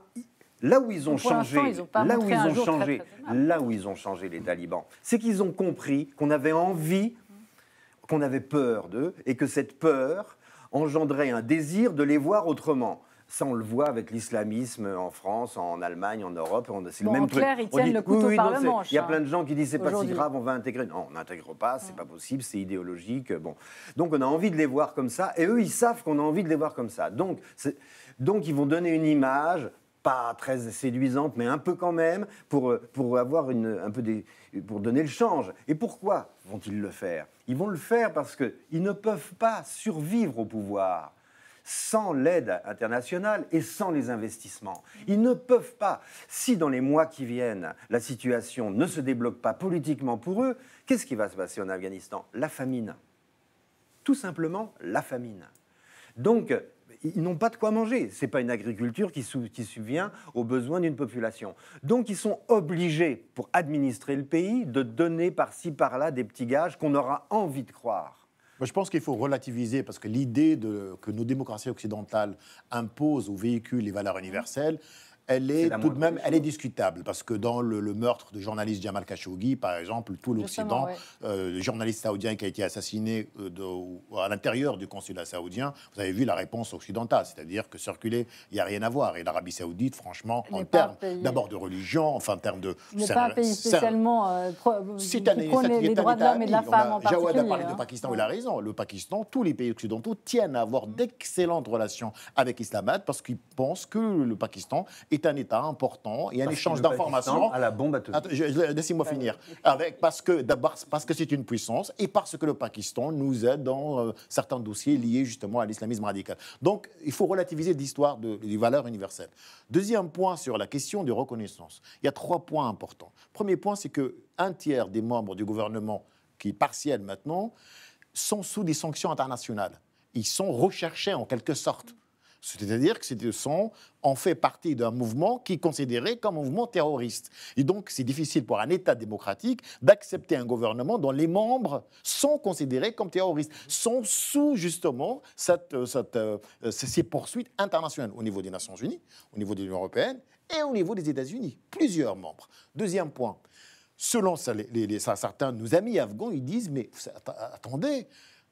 Là où ils ont changé, les talibans, c'est qu'ils ont compris qu'on avait envie, qu'on avait peur d'eux, et que cette peur engendrait un désir de les voir autrement. Ça, on le voit avec l'islamisme en France, en Allemagne, en Europe. C'est le même truc. Clair, ils tiennent le couteau par le manche. Il y a plein de gens qui disent c'est pas si grave, on va intégrer. Non, on n'intègre pas, c'est pas possible, c'est idéologique. Bon. Donc on a envie de les voir comme ça, et eux, ils savent qu'on a envie de les voir comme ça. Donc ils vont donner une image, pas très séduisante, mais un peu quand même, pour avoir pour donner le change. Et pourquoi vont-ils le faire? Ils vont le faire parce qu'ils ne peuvent pas survivre au pouvoir sans l'aide internationale et sans les investissements. Ils ne peuvent pas. Si dans les mois qui viennent, la situation ne se débloque pas politiquement pour eux, qu'est-ce qui va se passer en Afghanistan? La famine. Tout simplement, la famine. Donc, ils n'ont pas de quoi manger. Ce n'est pas une agriculture qui subvient aux besoins d'une population. Donc, ils sont obligés, pour administrer le pays, de donner par-ci, par-là des petits gages qu'on aura envie de croire. Moi, je pense qu'il faut relativiser, parce que l'idée que nos démocraties occidentales imposent ou véhiculent les valeurs universelles, elle est tout de même, elle est discutable, parce que dans le meurtre du journaliste Jamal Khashoggi, par exemple, tout l'Occident, le journaliste saoudien qui a été assassiné à l'intérieur du consulat saoudien, vous avez vu la réponse occidentale, c'est-à-dire que circuler, il n'y a rien à voir. Et l'Arabie saoudite, franchement, en termes d'abord de religion, enfin en termes de... Il n'est pas un pays spécialement qui prône les droits de l'homme et de la femme en particulier. Jawad a parlé du Pakistan, il a raison. Le Pakistan, tous les pays occidentaux tiennent à avoir d'excellentes relations avec Islamabad, parce qu'ils pensent que le Pakistan est un État important et un échange d'informations. À la bombe atomique. Laissez-moi finir. Parce que c'est une puissance et parce que le Pakistan nous aide dans certains dossiers liés justement à l'islamisme radical. Donc, il faut relativiser l'histoire des valeurs universelles. Deuxième point sur la question de reconnaissance. Il y a 3 points importants. Premier point, c'est qu'un tiers des membres du gouvernement, qui est partiel maintenant, sont sous des sanctions internationales. Ils sont recherchés en quelque sorte. C'est-à-dire on fait partie d'un mouvement qui est considéré comme un mouvement terroriste. Et donc, c'est difficile pour un État démocratique d'accepter un gouvernement dont les membres sont considérés comme terroristes, sont sous, justement, ces poursuites internationales au niveau des Nations Unies, au niveau de l'Union européenne et au niveau des États-Unis. Plusieurs membres. Deuxième point, selon certains de nos amis afghans, ils disent « Mais attendez,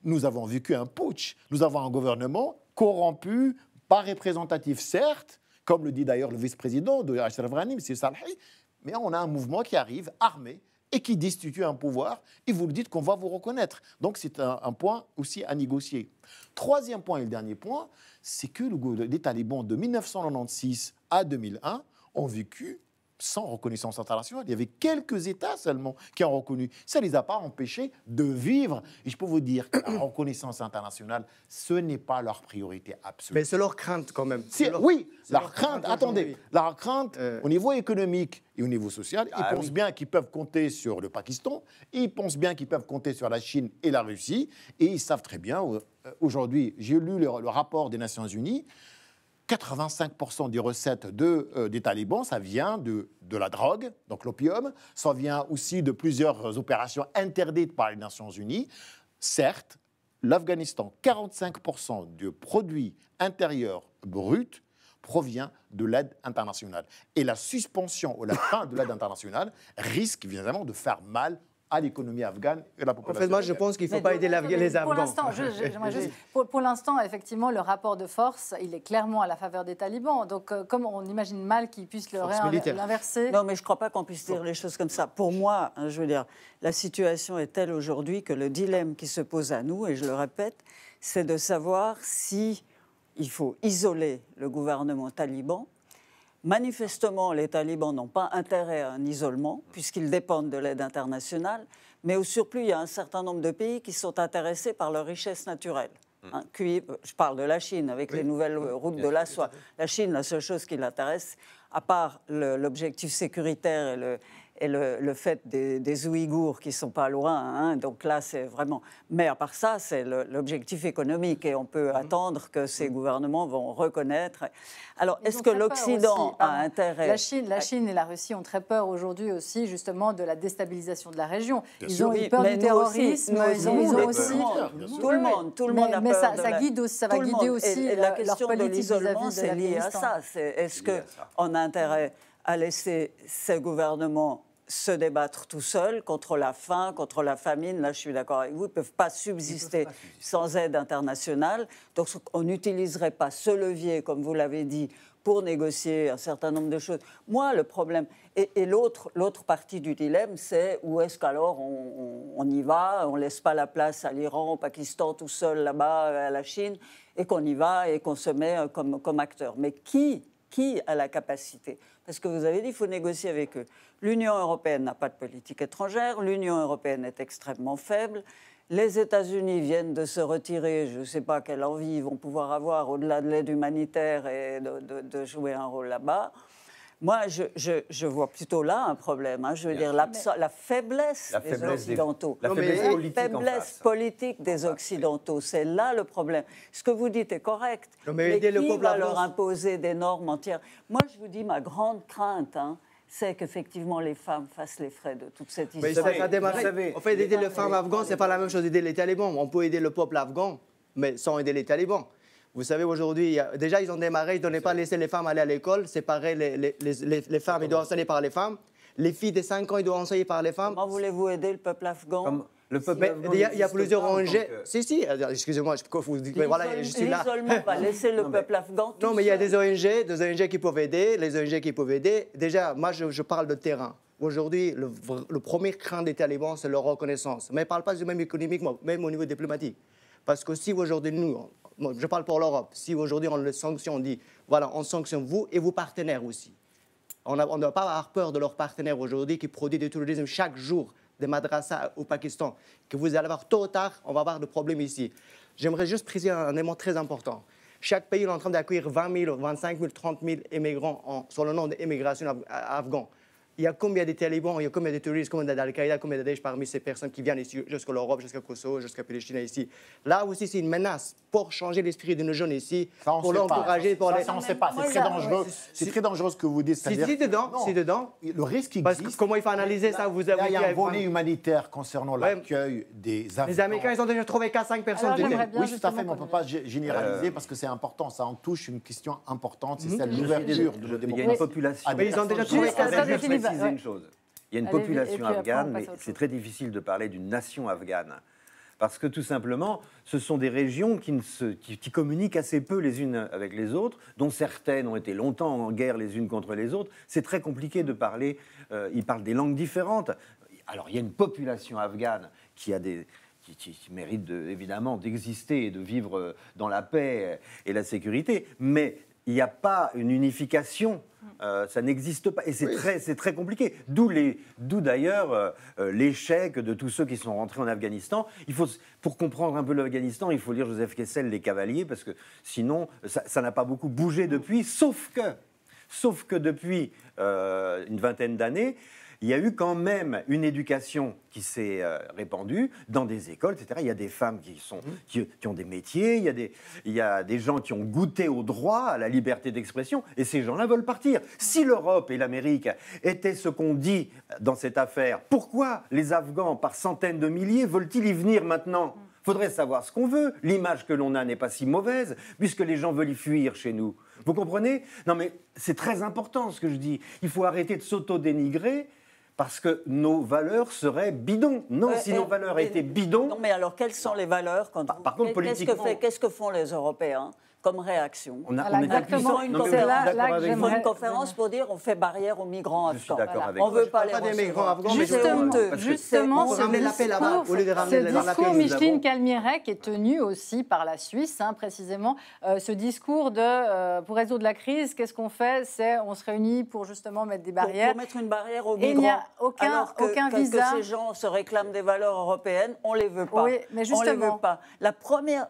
nous avons vécu un putsch, nous avons un gouvernement corrompu, pas représentatif, certes, comme le dit d'ailleurs le vice-président de Ashraf Ghani, M. Salhi, mais on a un mouvement qui arrive armé et qui destitue un pouvoir, et vous le dites qu'on va vous reconnaître. Donc c'est un point aussi à négocier. Troisième point et le dernier point, c'est que les talibans de 1996 à 2001 ont vécu sans reconnaissance internationale. Il y avait quelques États seulement qui ont reconnu. Ça ne les a pas empêchés de vivre. Et je peux vous dire que la reconnaissance internationale, ce n'est pas leur priorité absolue. Mais c'est leur crainte quand même. Oui, leur crainte. Attendez, leur crainte au niveau économique et au niveau social, ils pensent bien qu'ils peuvent compter sur le Pakistan, ils pensent bien qu'ils peuvent compter sur la Chine et la Russie, et ils savent très bien, aujourd'hui, j'ai lu le rapport des Nations Unies, 85% des recettes des talibans, ça vient de la drogue, donc l'opium. Ça vient aussi de plusieurs opérations interdites par les Nations Unies. Certes, l'Afghanistan, 45% du produit intérieur brut provient de l'aide internationale. Et la suspension ou la fin de l'aide internationale risque évidemment de faire mal à l'économie afghane et à la En population. fait, moi, je pense qu'il ne faut pas aider les Afghans. Pour l'instant, pour l'instant, effectivement, le rapport de force, il est clairement à la faveur des talibans. Donc, comme on imagine mal qu'ils puissent l'inverser. Non, mais je ne crois pas qu'on puisse dire les choses comme ça. Pour moi, hein, je veux dire, la situation est telle aujourd'hui que le dilemme qui se pose à nous, et je le répète, c'est de savoir si il faut isoler le gouvernement taliban. Manifestement, les talibans n'ont pas intérêt à un isolement, puisqu'ils dépendent de l'aide internationale, mais au surplus, il y a un certain nombre de pays qui sont intéressés par leurs richesses naturelles. Hein, je parle de la Chine, avec les nouvelles routes de la soie. La Chine, la seule chose qui l'intéresse, à part l'objectif sécuritaire et le fait des Ouïghours qui ne sont pas loin, hein, donc là, c'est vraiment... Mais à part ça, c'est l'objectif économique, et on peut attendre que ces gouvernements vont reconnaître. Alors, est-ce que l'Occident a intérêt... La Chine et la Russie ont très peur aujourd'hui aussi, justement, de la déstabilisation de la région. Ils ont eu peur du terrorisme, ils ont aussi... Tout le monde a peur. Mais ça va guider aussi la question leur de politique l'isolement, vis-à-vis de c'est lié à ça. Est-ce qu'on a intérêt à laisser ces gouvernements se débattre tout seuls contre la faim, contre la famine? Là, je suis d'accord avec vous, ils ne peuvent pas subsister sans aide internationale. Donc, on n'utiliserait pas ce levier, comme vous l'avez dit, pour négocier un certain nombre de choses. Moi, le problème... Et l'autre partie du dilemme, c'est où est-ce qu'alors on y va, on ne laisse pas la place à l'Iran, au Pakistan, tout seul là-bas, à la Chine, et qu'on y va et qu'on se met comme acteur. Mais qui a la capacité? Parce que vous avez dit qu'il faut négocier avec eux. L'Union européenne n'a pas de politique étrangère, l'Union européenne est extrêmement faible, les États-Unis viennent de se retirer, je ne sais pas quelle envie ils vont pouvoir avoir au-delà de l'aide humanitaire et de jouer un rôle là-bas. Moi, je vois plutôt là un problème. Hein. Je veux dire, la faiblesse des Occidentaux. La faiblesse politique des Occidentaux, c'est là le problème. Ce que vous dites est correct. Mais qui va leur imposer des normes entières? Moi, je vous dis, ma grande crainte, hein, c'est qu'effectivement les femmes fassent les frais de toute cette histoire. Mais ça démarre. En fait, aider les femmes afghanes, ce n'est pas la même chose d'aider les talibans. On peut aider le peuple afghan, mais sans aider les talibans. Vous savez, aujourd'hui, déjà, ils ont démarré, ils ne donnaient pas laisser les femmes aller à l'école, séparer les femmes, ils doivent enseigner par les femmes. Les filles de 5 ans, ils doivent enseigner par les femmes. Comment voulez-vous aider le peuple afghan? Il y a plusieurs ONG. Si, excusez-moi, vous dites, mais voilà, je suis là. L'isolement va laisser le peuple afghan tout Non, mais il y a seul. des ONG qui peuvent aider, les ONG qui peuvent aider. Déjà, moi, je parle de terrain. Aujourd'hui, le premier craint des talibans, c'est leur reconnaissance. Mais ils ne parlent pas du même économique, même au niveau diplomatique. Parce que si aujourd'hui, je parle pour l'Europe, si aujourd'hui on les sanctionne, on dit, voilà, on sanctionne vous et vos partenaires aussi. On ne doit pas avoir peur de leurs partenaires aujourd'hui qui produisent du terrorisme chaque jour, des madrasas au Pakistan, que vous allez avoir tôt ou tard, on va avoir des problèmes ici. J'aimerais juste préciser un élément très important. Chaque pays est en train d'accueillir 20 000, 25 000, 30 000 immigrants sur le nom d'immigration afghane. Il y a combien de talibans, il y a combien de terroristes, combien d'Al-Qaïda, combien de Daesh parmi ces personnes qui viennent ici, jusqu'à l'Europe, jusqu'à Kosovo, jusqu'à Palestine ici. Là aussi, c'est une menace pour changer l'esprit de nos jeunes ici, pour l'encourager. Ça, on ne sait pas. C'est très dangereux. C'est très dangereux ce que vous dites. C'est dedans. Le risque existe. Parce que comment il faut analyser ça? Vous avez il y a un volet humanitaire concernant l'accueil des Afghans. Les Américains, ils ont déjà trouvé 4-5 personnes. Oui, tout à fait, mais on ne peut pas généraliser parce que c'est important. Ça en touche une question importante, c'est celle de l'ouverture de la démocratie. Il y a une population. Mais ils ont déjà trouvé 4-5 une chose. Il y a une population afghane, mais c'est très difficile de parler d'une nation afghane. Parce que tout simplement, ce sont des régions qui communiquent assez peu les unes avec les autres, dont certaines ont été longtemps en guerre les unes contre les autres. C'est très compliqué de parler, ils parlent des langues différentes. Alors il y a une population afghane qui mérite évidemment d'exister et de vivre dans la paix et la sécurité, mais il n'y a pas une unification. Ça n'existe pas. Et c'est très compliqué. D'où d'ailleurs l'échec de tous ceux qui sont rentrés en Afghanistan. Pour comprendre un peu l'Afghanistan, il faut lire Joseph Kessel, Les Cavaliers, parce que sinon, ça n'a pas beaucoup bougé depuis, sauf que depuis une vingtaine d'années, il y a eu quand même une éducation qui s'est répandue dans des écoles, etc. Il y a des femmes qui ont des métiers, il y a des gens qui ont goûté au droit, à la liberté d'expression, et ces gens-là veulent partir. Si l'Europe et l'Amérique étaient ce qu'on dit dans cette affaire, pourquoi les Afghans, par centaines de milliers, veulent-ils y venir maintenant ? Il faudrait savoir ce qu'on veut. L'image que l'on a n'est pas si mauvaise, puisque les gens veulent y fuir chez nous. Vous comprenez? Non, mais c'est très important ce que je dis. Il faut arrêter de s'auto-dénigrer parce que nos valeurs seraient bidons. Non, si nos valeurs étaient bidons... Non, mais alors, quelles sont les valeurs quand Par contre, politiquement... Qu'est-ce que font les Européens comme réaction? Exactement. Ils font une conférence pour dire on fait barrière aux migrants afghans. Je suis d'accord avec on ne veut pas les des migrants afghans, Justement, ce discours, Micheline Kalmirek est tenu aussi par la Suisse, précisément. Ce discours pour résoudre la crise, qu'est-ce qu'on fait? On se réunit pour justement mettre des barrières. Pour mettre une barrière aux migrants. Et il n'y a aucun visa. Que ces gens se réclament des valeurs européennes, on ne les veut pas. Oui, mais justement. On les veut pas. La première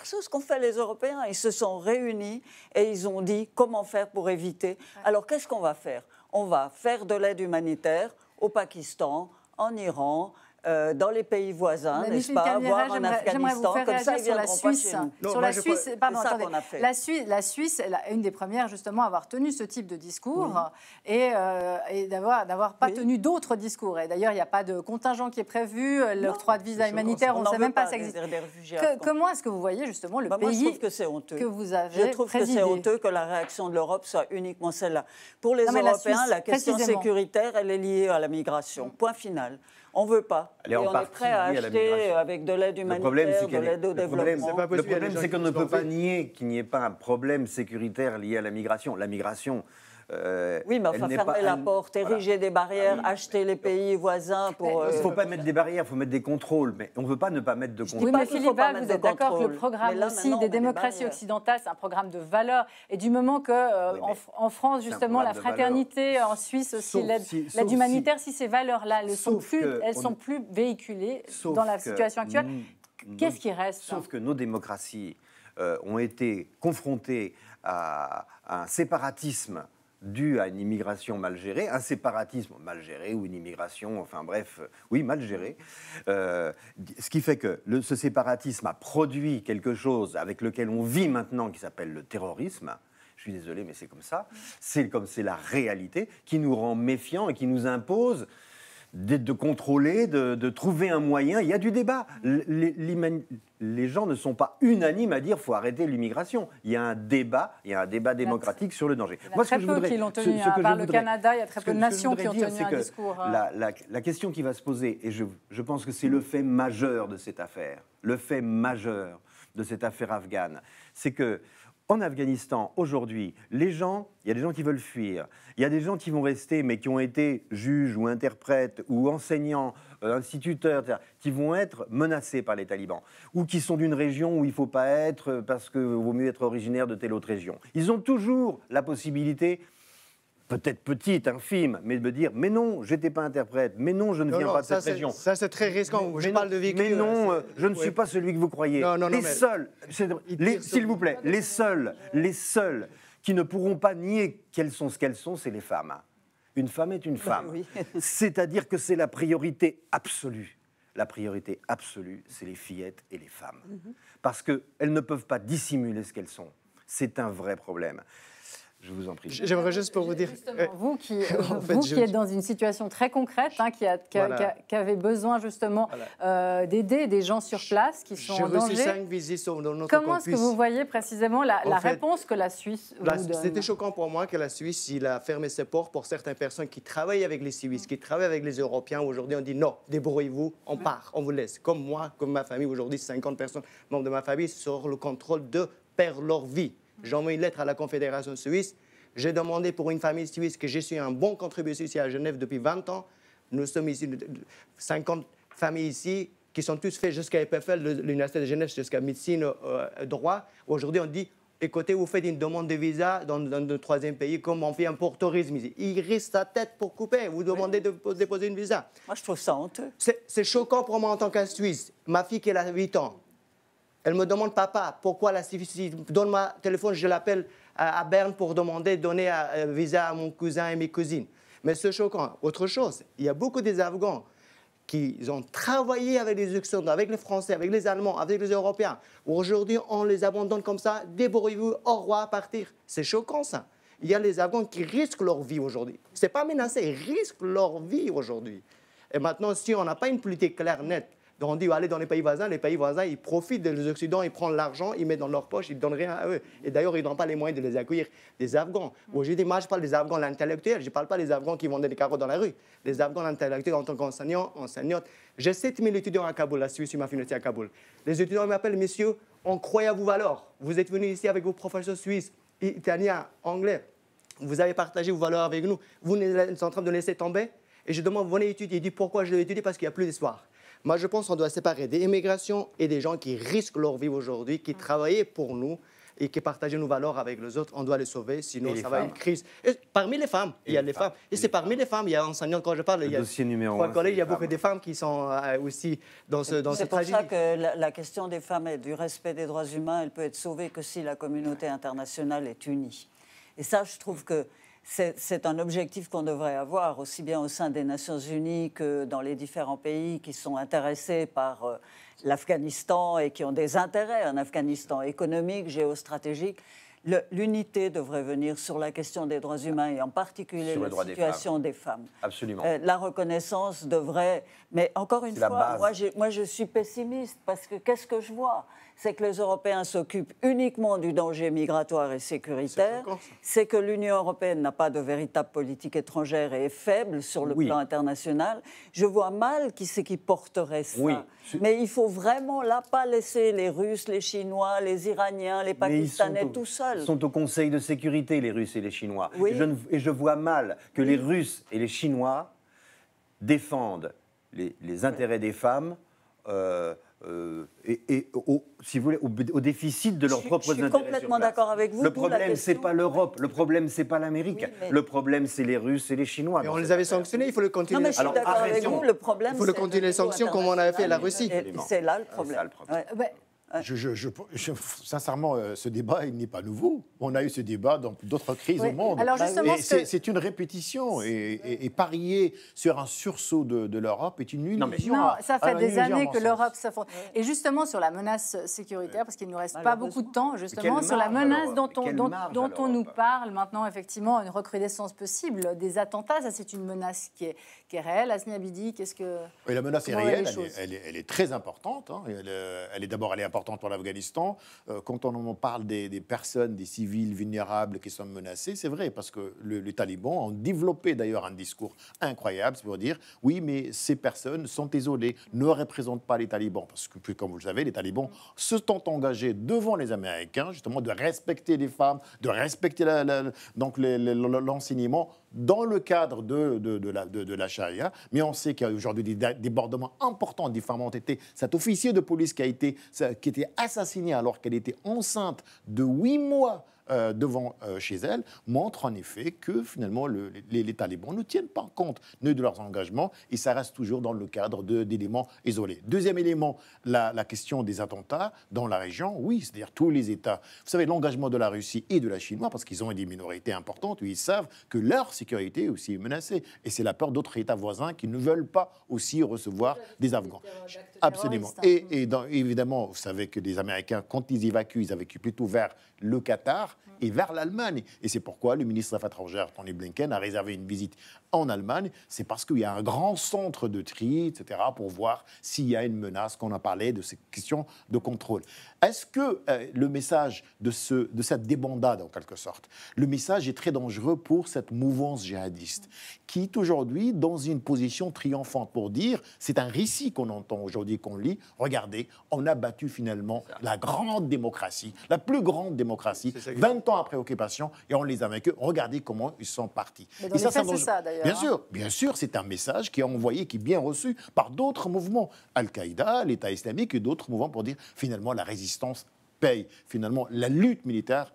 chose qu'ont fait les Européens, ils se sont réunis et ils ont dit comment faire pour éviter. Alors qu'est-ce qu'on va faire? On va faire de l'aide humanitaire au Pakistan, en Iran, dans les pays voisins, n'est-ce pas, voire en Afghanistan, comme ça ils viendront pas chez nous. Sur la Suisse, pardon, c'est ça attendez. qu'on a fait. La Suisse est une des premières justement à avoir tenu ce type de discours et d'avoir pas tenu d'autres discours. Et d'ailleurs, il n'y a pas de contingent qui est prévu, l'octroi de visa humanitaire, on ne sait même pas si ça existe. Comment est-ce que vous voyez justement le pays moi, je trouve que c'est honteux. Que vous avez Je trouve présidé. que c'est honteux que la réaction de l'Europe soit uniquement celle-là. Pour les Européens, la question sécuritaire, elle est liée à la migration. Point final. On ne veut pas. Et on est prêt à acheter avec de l'aide humanitaire, de l'aide au développement. Le problème, c'est qu'on ne peut pas nier qu'il n'y ait pas un problème sécuritaire lié à la migration. La migration... oui, mais enfin, fermer la porte, ériger des barrières, acheter les pays voisins pour... Il ne faut pas mettre des barrières, il faut mettre des contrôles. Mais on ne veut pas ne pas mettre de contrôles. Oui, mais Philippe Val, vous êtes d'accord que le programme aussi des démocraties occidentales, c'est un programme de valeurs. Et du moment qu'en France, justement, la fraternité, en Suisse aussi, l'aide humanitaire, si ces valeurs-là elles sont plus véhiculées dans la situation actuelle, qu'est-ce qui reste? Sauf que nos démocraties ont été confrontées à un séparatisme dû à une immigration mal gérée, un séparatisme mal géré ou une immigration, enfin bref, oui, mal gérée. Ce qui fait que ce séparatisme a produit quelque chose avec lequel on vit maintenant qui s'appelle le terrorisme. Je suis désolé, mais c'est comme ça. C'est la réalité qui nous rend méfiants et qui nous impose de contrôler, de trouver un moyen. Il y a du débat. Les gens ne sont pas unanimes à dire qu'il faut arrêter l'immigration. Il y a un débat démocratique sur le danger. Il y a très peu qui l'ont tenu. À part le Canada, il y a très peu de nations qui ont tenu un discours. La question qui va se poser, et je pense que c'est le fait majeur de cette affaire, afghane, c'est que en Afghanistan, aujourd'hui, il y a des gens qui veulent fuir. Il y a des gens qui vont rester, mais qui ont été juges ou interprètes ou enseignants, instituteurs, etc., qui vont être menacés par les talibans. Ou qui sont d'une région où il ne faut pas être parce qu'il vaut mieux être originaire de telle autre région. Ils ont toujours la possibilité, peut-être petite, infime, mais de me dire « mais non, je n'étais pas interprète, mais non, je ne viens pas de cette région ». Ça, c'est très risquant. Je parle de vécu. Mais non, je ne suis pas celui que vous croyez. S'il vous plaît, les seuls qui ne pourront pas nier qu'elles sont ce qu'elles sont, c'est les femmes. Une femme est une femme. Oui. C'est-à-dire que c'est la priorité absolue. La priorité absolue, c'est les fillettes et les femmes. Parce qu'elles ne peuvent pas dissimuler ce qu'elles sont. C'est un vrai problème. Je vous en prie. J'aimerais juste pour vous dire... Vous qui êtes dans une situation très concrète, qui avez besoin justement d'aider des gens sur place qui sont en danger. J'ai reçu 5 visites sur notre Comment est-ce que vous voyez précisément la réponse que la Suisse vous donne? C'était choquant pour moi que la Suisse a fermé ses portes pour certaines personnes qui travaillent avec les Suisses, qui travaillent avec les Européens. Aujourd'hui, on dit non, débrouillez-vous, on part, on vous laisse. Comme moi, comme ma famille, aujourd'hui, 50 personnes, membres de ma famille, sur le contrôle de perdre leur vie. J'ai envoyé une lettre à la Confédération suisse. J'ai demandé pour une famille suisse que je suis un bon contributeur ici à Genève depuis 20 ans. Nous sommes ici 50 familles ici qui sont tous faites jusqu'à EPFL, l'Université de Genève, jusqu'à médecine, droit. Aujourd'hui, on dit, écoutez, vous faites une demande de visa dans le troisième pays, comme on fait un pour tourisme ici. Il risque sa tête pour couper. Vous demandez de déposer une visa. Moi, je trouve ça honteux. C'est choquant pour moi en tant qu'un Suisse. Ma fille qui a 8 ans, elle me demande, papa, pourquoi la Suisse, donne mon téléphone, je l'appelle à Berne pour donner un visa à mon cousin et mes cousines. Mais c'est choquant. Autre chose, il y a beaucoup des Afghans qui ont travaillé avec les Occidentaux, avec les Français, avec les Allemands, avec les Européens. Aujourd'hui, on les abandonne comme ça, débrouillez-vous, au revoir, partir. C'est choquant, ça. Il y a les Afghans qui risquent leur vie aujourd'hui. Ce n'est pas menacé, ils risquent leur vie aujourd'hui. Et maintenant, si on n'a pas une politique claire, nette, on dit aller dans les pays voisins, ils profitent des Occidentaux, ils prennent l'argent, ils mettent dans leur poche, ils ne donnent rien à eux. Et d'ailleurs, ils n'ont pas les moyens de les accueillir. Des Afghans. Aujourd'hui, moi, je parle des Afghans intellectuels, je ne parle pas des Afghans qui vendaient des carottes dans la rue. Les Afghans intellectuels en tant qu'enseignants, enseignantes. J'ai 7000 étudiants à Kaboul, la Suisse m'a financé à Kaboul. Les étudiants m'appellent, messieurs, on croit à vos valeurs. Vous êtes venus ici avec vos professeurs suisses, italiens, anglais. Vous avez partagé vos valeurs avec nous. Vous êtes en train de laisser tomber. Et je demande, venez étudier. Il dit, pourquoi je l'ai étudié? Parce qu'il n'y a plus d'espoir. Moi, je pense qu'on doit séparer des immigrations et des gens qui risquent leur vie aujourd'hui, qui travaillaient pour nous et qui partageaient nos valeurs avec les autres. On doit les sauver, sinon ça va être une crise. Et parmi les femmes, il y a les femmes. Et c'est parmi les femmes, il y a enseignants, quand je parle, il y a trois collègues, il y a beaucoup de femmes qui sont aussi dans cette tragédie. C'est pour ça que la question des femmes et du respect des droits humains, elle peut être sauvée que si la communauté internationale est unie. Et ça, je trouve que c'est un objectif qu'on devrait avoir, aussi bien au sein des Nations Unies que dans les différents pays qui sont intéressés par l'Afghanistan et qui ont des intérêts en Afghanistan, économiques, géostratégiques. L'unité devrait venir sur la question des droits humains et en particulier la situation des femmes. Absolument. La reconnaissance devrait... Mais encore une fois, moi je suis pessimiste parce que qu'est-ce que je vois? C'est que les Européens s'occupent uniquement du danger migratoire et sécuritaire. C'est que l'Union européenne n'a pas de véritable politique étrangère et est faible sur le plan international. Je vois mal qui c'est qui porterait ça. Oui. Mais il faut vraiment là pas laisser les Russes, les Chinois, les Iraniens, les Pakistanais tout seuls. Ils sont au Conseil de sécurité, les Russes et les Chinois. Oui. Et je vois mal que les Russes et les Chinois défendent les intérêts des femmes si vous voulez, au déficit de leurs propres intérêts. Je suis complètement d'accord avec vous. Le problème, c'est pas l'Europe, le problème, c'est pas l'Amérique. Oui, le problème, c'est les Russes et les Chinois. Mais on les avait sanctionnés, il faut le continuer. Non, mais je suis d'accord avec vous. Le problème, il faut le continuer les sanctions comme on avait fait la Russie. C'est là le problème. Sincèrement, ce débat, il n'est pas nouveau. On a eu ce débat dans d'autres crises au monde. Alors justement, c'est une répétition. Et parier sur un sursaut de l'Europe est une illusion. Non, ça fait des années que l'Europe s'affronte. Et justement, sur la menace sécuritaire, parce qu'il ne nous reste pas beaucoup de temps, justement, sur la menace dont on nous parle maintenant, effectivement, une recrudescence possible des attentats, ça c'est une menace qui est réelle. Asni Abidi, qu'est-ce que... Oui, la menace est réelle, elle est très importante. Hein. Elle est importante pour l'Afghanistan. Quand on en parle des personnes, des civils vulnérables qui sont menacés, c'est vrai, parce que les talibans ont développé d'ailleurs un discours incroyable, c'est pour dire, oui, mais ces personnes sont isolées, ne représentent pas les talibans. Parce que, comme vous le savez, les talibans se sont engagés devant les Américains, justement, de respecter les femmes, de respecter l'enseignement dans le cadre de la charia. Mais on sait qu'il y a aujourd'hui des débordements importants. Des femmes ont été... Cet officier de police qui était assassinée alors qu'elle était enceinte de 8 mois devant chez elle, montre en effet que finalement les talibans ne tiennent pas compte de leurs engagements et ça reste toujours dans le cadre d'éléments isolés. Deuxième élément, la question des attentats dans la région, oui, c'est-à-dire tous les États. Vous savez, l'engagement de la Russie et de la Chine, parce qu'ils ont des minorités importantes, où ils savent que leur sécurité aussi est menacée. Et c'est la peur d'autres États voisins qui ne veulent pas aussi recevoir des Afghans. Absolument. Et évidemment, vous savez que les Américains, quand ils évacuent plutôt vers le Qatar et vers l'Allemagne. Et c'est pourquoi le ministre des Affaires étrangères, Tony Blinken, a réservé une visite en Allemagne. C'est parce qu'il y a un grand centre de tri, etc., pour voir s'il y a une menace, qu'on a parlé de ces questions de contrôle. Est-ce que le message de cette débandade, en quelque sorte, le message est très dangereux pour cette mouvance djihadiste, qui est aujourd'hui dans une position triomphante pour dire, c'est un récit qu'on entend aujourd'hui, qu'on lit, regardez, on a battu finalement la grande démocratie, la plus grande démocratie, 20 ans après occupation, et on les a vaincus. Regardez comment ils sont partis. Mais dans les faits, c'est ça, d'ailleurs. Bien sûr, c'est un message qui est envoyé, qui est bien reçu par d'autres mouvements. Al-Qaïda, l'État islamique et d'autres mouvements pour dire, finalement, la résistance paye. Finalement, la lutte militaire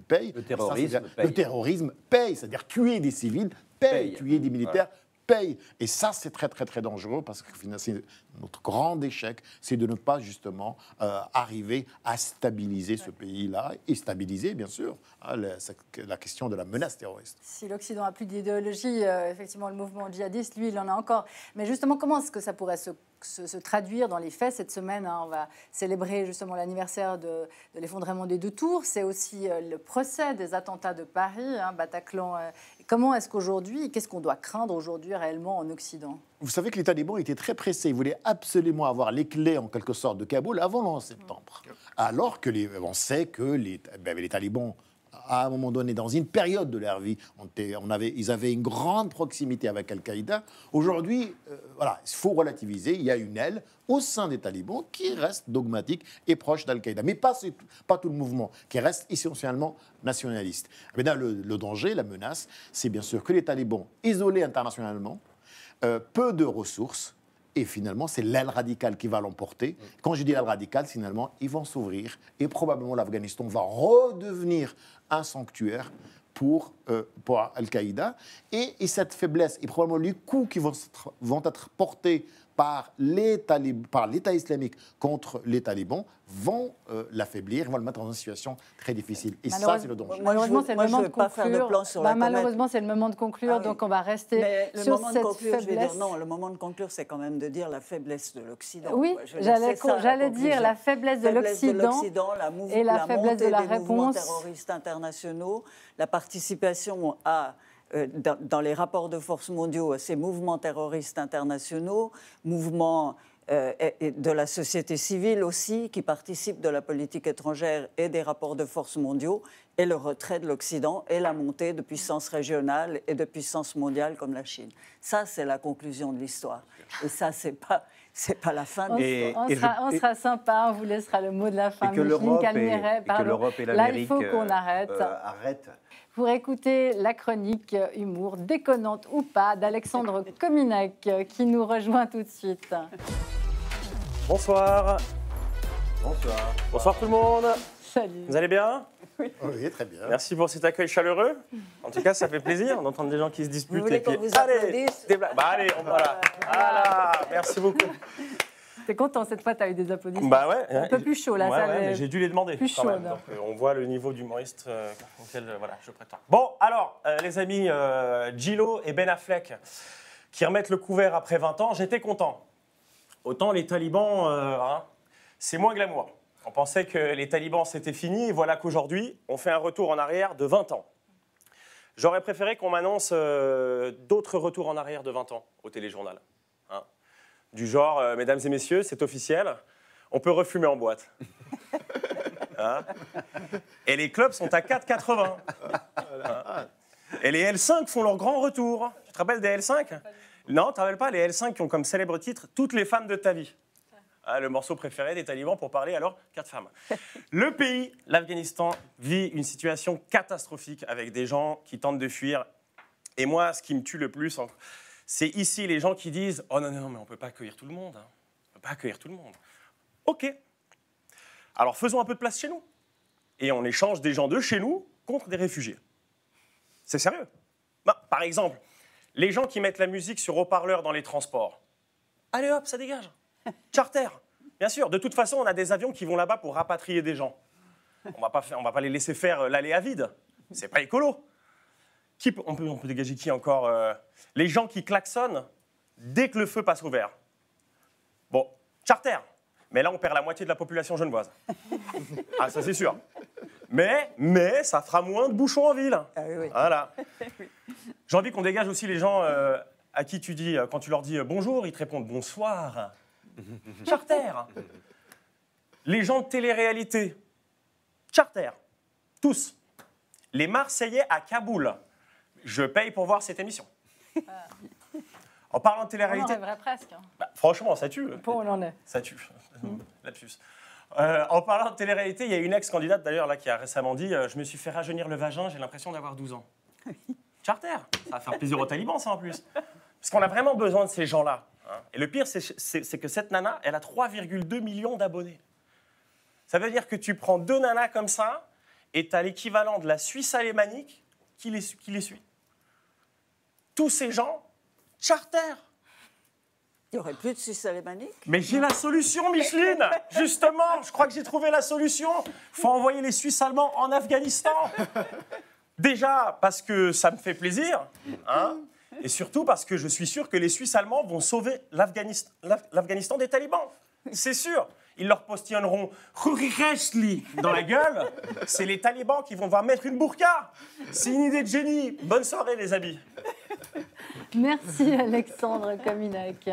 paye. Le terrorisme paye. C'est-à-dire tuer des civils paye. Tuer des militaires paye. Et ça, c'est très, très, très dangereux parce que c'est notre grand échec, c'est de ne pas justement arriver à stabiliser ce pays-là et stabiliser, bien sûr, la question de la menace terroriste. Si l'Occident n'a plus d'idéologie, effectivement, le mouvement djihadiste, lui, il en a encore. Mais justement, comment est-ce que ça pourrait se traduire dans les faits cette semaine, on va célébrer justement l'anniversaire de l'effondrement des 2 tours. C'est aussi le procès des attentats de Paris, Bataclan Comment est-ce qu'aujourd'hui, qu'est-ce qu'on doit craindre aujourd'hui réellement en Occident? Vous savez que les talibans étaient très pressés. Ils voulaient absolument avoir les clés, en quelque sorte, de Kaboul avant le 11 septembre. Alors que on sait que les talibans, à un moment donné, dans une période de leur vie, ils avaient une grande proximité avec Al-Qaïda. Aujourd'hui, voilà, il faut relativiser. Il y a une aile au sein des talibans qui reste dogmatique et proche d'Al-Qaïda. Mais pas tout le mouvement, qui reste essentiellement nationaliste. Maintenant, le danger, la menace, c'est bien sûr que les talibans, isolés internationalement, peu de ressources, et finalement, c'est l'aile radicale qui va l'emporter. Quand je dis l'aile radicale, finalement, ils vont s'ouvrir et probablement l'Afghanistan va redevenir un sanctuaire pour Al-Qaïda. Et cette faiblesse et probablement les coups qui vont être portés par l'État islamique contre les talibans vont l'affaiblir, vont le mettre dans une situation très difficile. Et ça, c'est le danger. Malheureusement, c'est le moment de conclure. Bah, malheureusement, c'est le moment de conclure, donc on va rester sur cette faiblesse. Je vais dire non, le moment de conclure, c'est quand même de dire la faiblesse de l'Occident. Oui, j'allais dire la faiblesse de l'Occident et la faiblesse de la réponse. Mouvements terroristes internationaux, la participation dans les rapports de force mondiaux à ces mouvements terroristes internationaux, mouvements de la société civile aussi, qui participent de la politique étrangère et des rapports de force mondiaux, et le retrait de l'Occident et la montée de puissances régionales et de puissances mondiales comme la Chine. Ça, c'est la conclusion de l'histoire. Et ça, c'est pas la fin de l'histoire. On sera sympa, on vous laissera le mot de la fin. Et que l'Europe et l'Amérique là, il faut qu'on arrête. Pour écouter la chronique humour, déconnante ou pas, d'Alexandre Kominek, qui nous rejoint tout de suite. Bonsoir. Bonsoir. Bonsoir tout le monde. Salut. Vous allez bien? Oui, très bien. Merci pour cet accueil chaleureux. En tout cas, ça fait plaisir d'entendre des gens qui se disputent. Vous voulez et puis... qu'on vous applaudisse? Allez, voilà. Voilà. Merci beaucoup. T'es content, cette fois, tu as eu des applaudissements. Bah ouais. Un peu plus chaud, là. Ouais, ça, mais j'ai dû les demander. plus quand même. chaude. Donc, on voit le niveau d'humoriste auquel je prétends. Bon, alors, les amis, Gillo et Ben Affleck qui remettent le couvert après 20 ans, j'étais content. Autant les talibans, c'est moins glamour. On pensait que les talibans, c'était fini, et voilà qu'aujourd'hui, on fait un retour en arrière de 20 ans. J'aurais préféré qu'on m'annonce d'autres retours en arrière de 20 ans au téléjournal. Hein. Du genre, mesdames et messieurs, c'est officiel, on peut refumer en boîte. Hein. Et les clubs sont à 4,80. Hein. Et les L5 font leur grand retour. Tu te rappelles des L5 ? Non, tu ne te rappelles pas les L5 qui ont comme célèbre titre « Toutes les femmes de ta vie ». Le morceau préféré des talibans pour parler alors 4 femmes. Le pays, l'Afghanistan, vit une situation catastrophique avec des gens qui tentent de fuir. Et moi, ce qui me tue le plus, c'est ici les gens qui disent « Oh non, mais on ne peut pas accueillir tout le monde. Hein. On ne peut pas accueillir tout le monde. » Ok. Alors faisons un peu de place chez nous. Et on échange des gens de chez nous contre des réfugiés. C'est sérieux. Par exemple, les gens qui mettent la musique sur haut-parleur dans les transports. Allez hop, ça dégage. Charter, bien sûr. De toute façon, on a des avions qui vont là-bas pour rapatrier des gens. On va pas les laisser faire l'aller à vide. C'est pas écolo. On peut dégager qui encore les gens qui klaxonnent dès que le feu passe au vert. Bon, charter. Mais là, on perd la moitié de la population genevoise. Ah, ça c'est sûr. Mais ça fera moins de bouchons en ville. Ah, oui. Voilà. J'ai envie qu'on dégage aussi les gens à qui tu dis, quand tu leur dis bonjour, ils te répondent bonsoir. Charter. Les gens de télé-réalité. Charter. Tous. Les Marseillais à Kaboul. Je paye pour voir cette émission. En parlant de télé-réalité... On en rêverait presque. Hein. Franchement, ça tue. Pour où on en est. Ça tue. Lapsus. En parlant de télé-réalité, il y a une ex-candidate d'ailleurs là qui a récemment dit je me suis fait rajeunir le vagin, j'ai l'impression d'avoir 12 ans. Charter. Ça va faire plaisir aux talibans, ça en plus. Parce qu'on a vraiment besoin de ces gens-là. Hein. Et le pire, c'est que cette nana, elle a 3,2 millions d'abonnés. Ça veut dire que tu prends 2 nanas comme ça et tu as l'équivalent de la Suisse alémanique qui les suit. Tous ces gens, charter. Il n'y aurait plus de Suisse alémanique. Mais j'ai la solution, Micheline. Justement, je crois que j'ai trouvé la solution. Il faut envoyer les Suisses allemands en Afghanistan. Déjà, parce que ça me fait plaisir. Hein, et surtout parce que je suis sûr que les Suisses allemands vont sauver l'Afghanistan des talibans. C'est sûr. ils leur postillonneront dans la gueule. C'est les talibans qui vont devoir mettre une burqa. C'est une idée de génie. Bonne soirée, les amis. Merci Alexandre Kominec.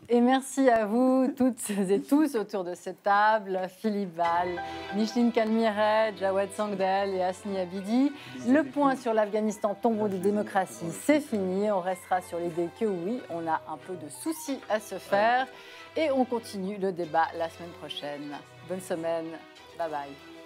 Et merci à vous toutes et tous autour de cette table, Philippe Val, Micheline Calmiret, Jawed Sangdel et Asni Abidi. Le point sur l'Afghanistan, tombeau de démocratie, c'est fini. On restera sur l'idée que oui, on a un peu de soucis à se faire. Et on continue le débat la semaine prochaine. Bonne semaine. Bye bye.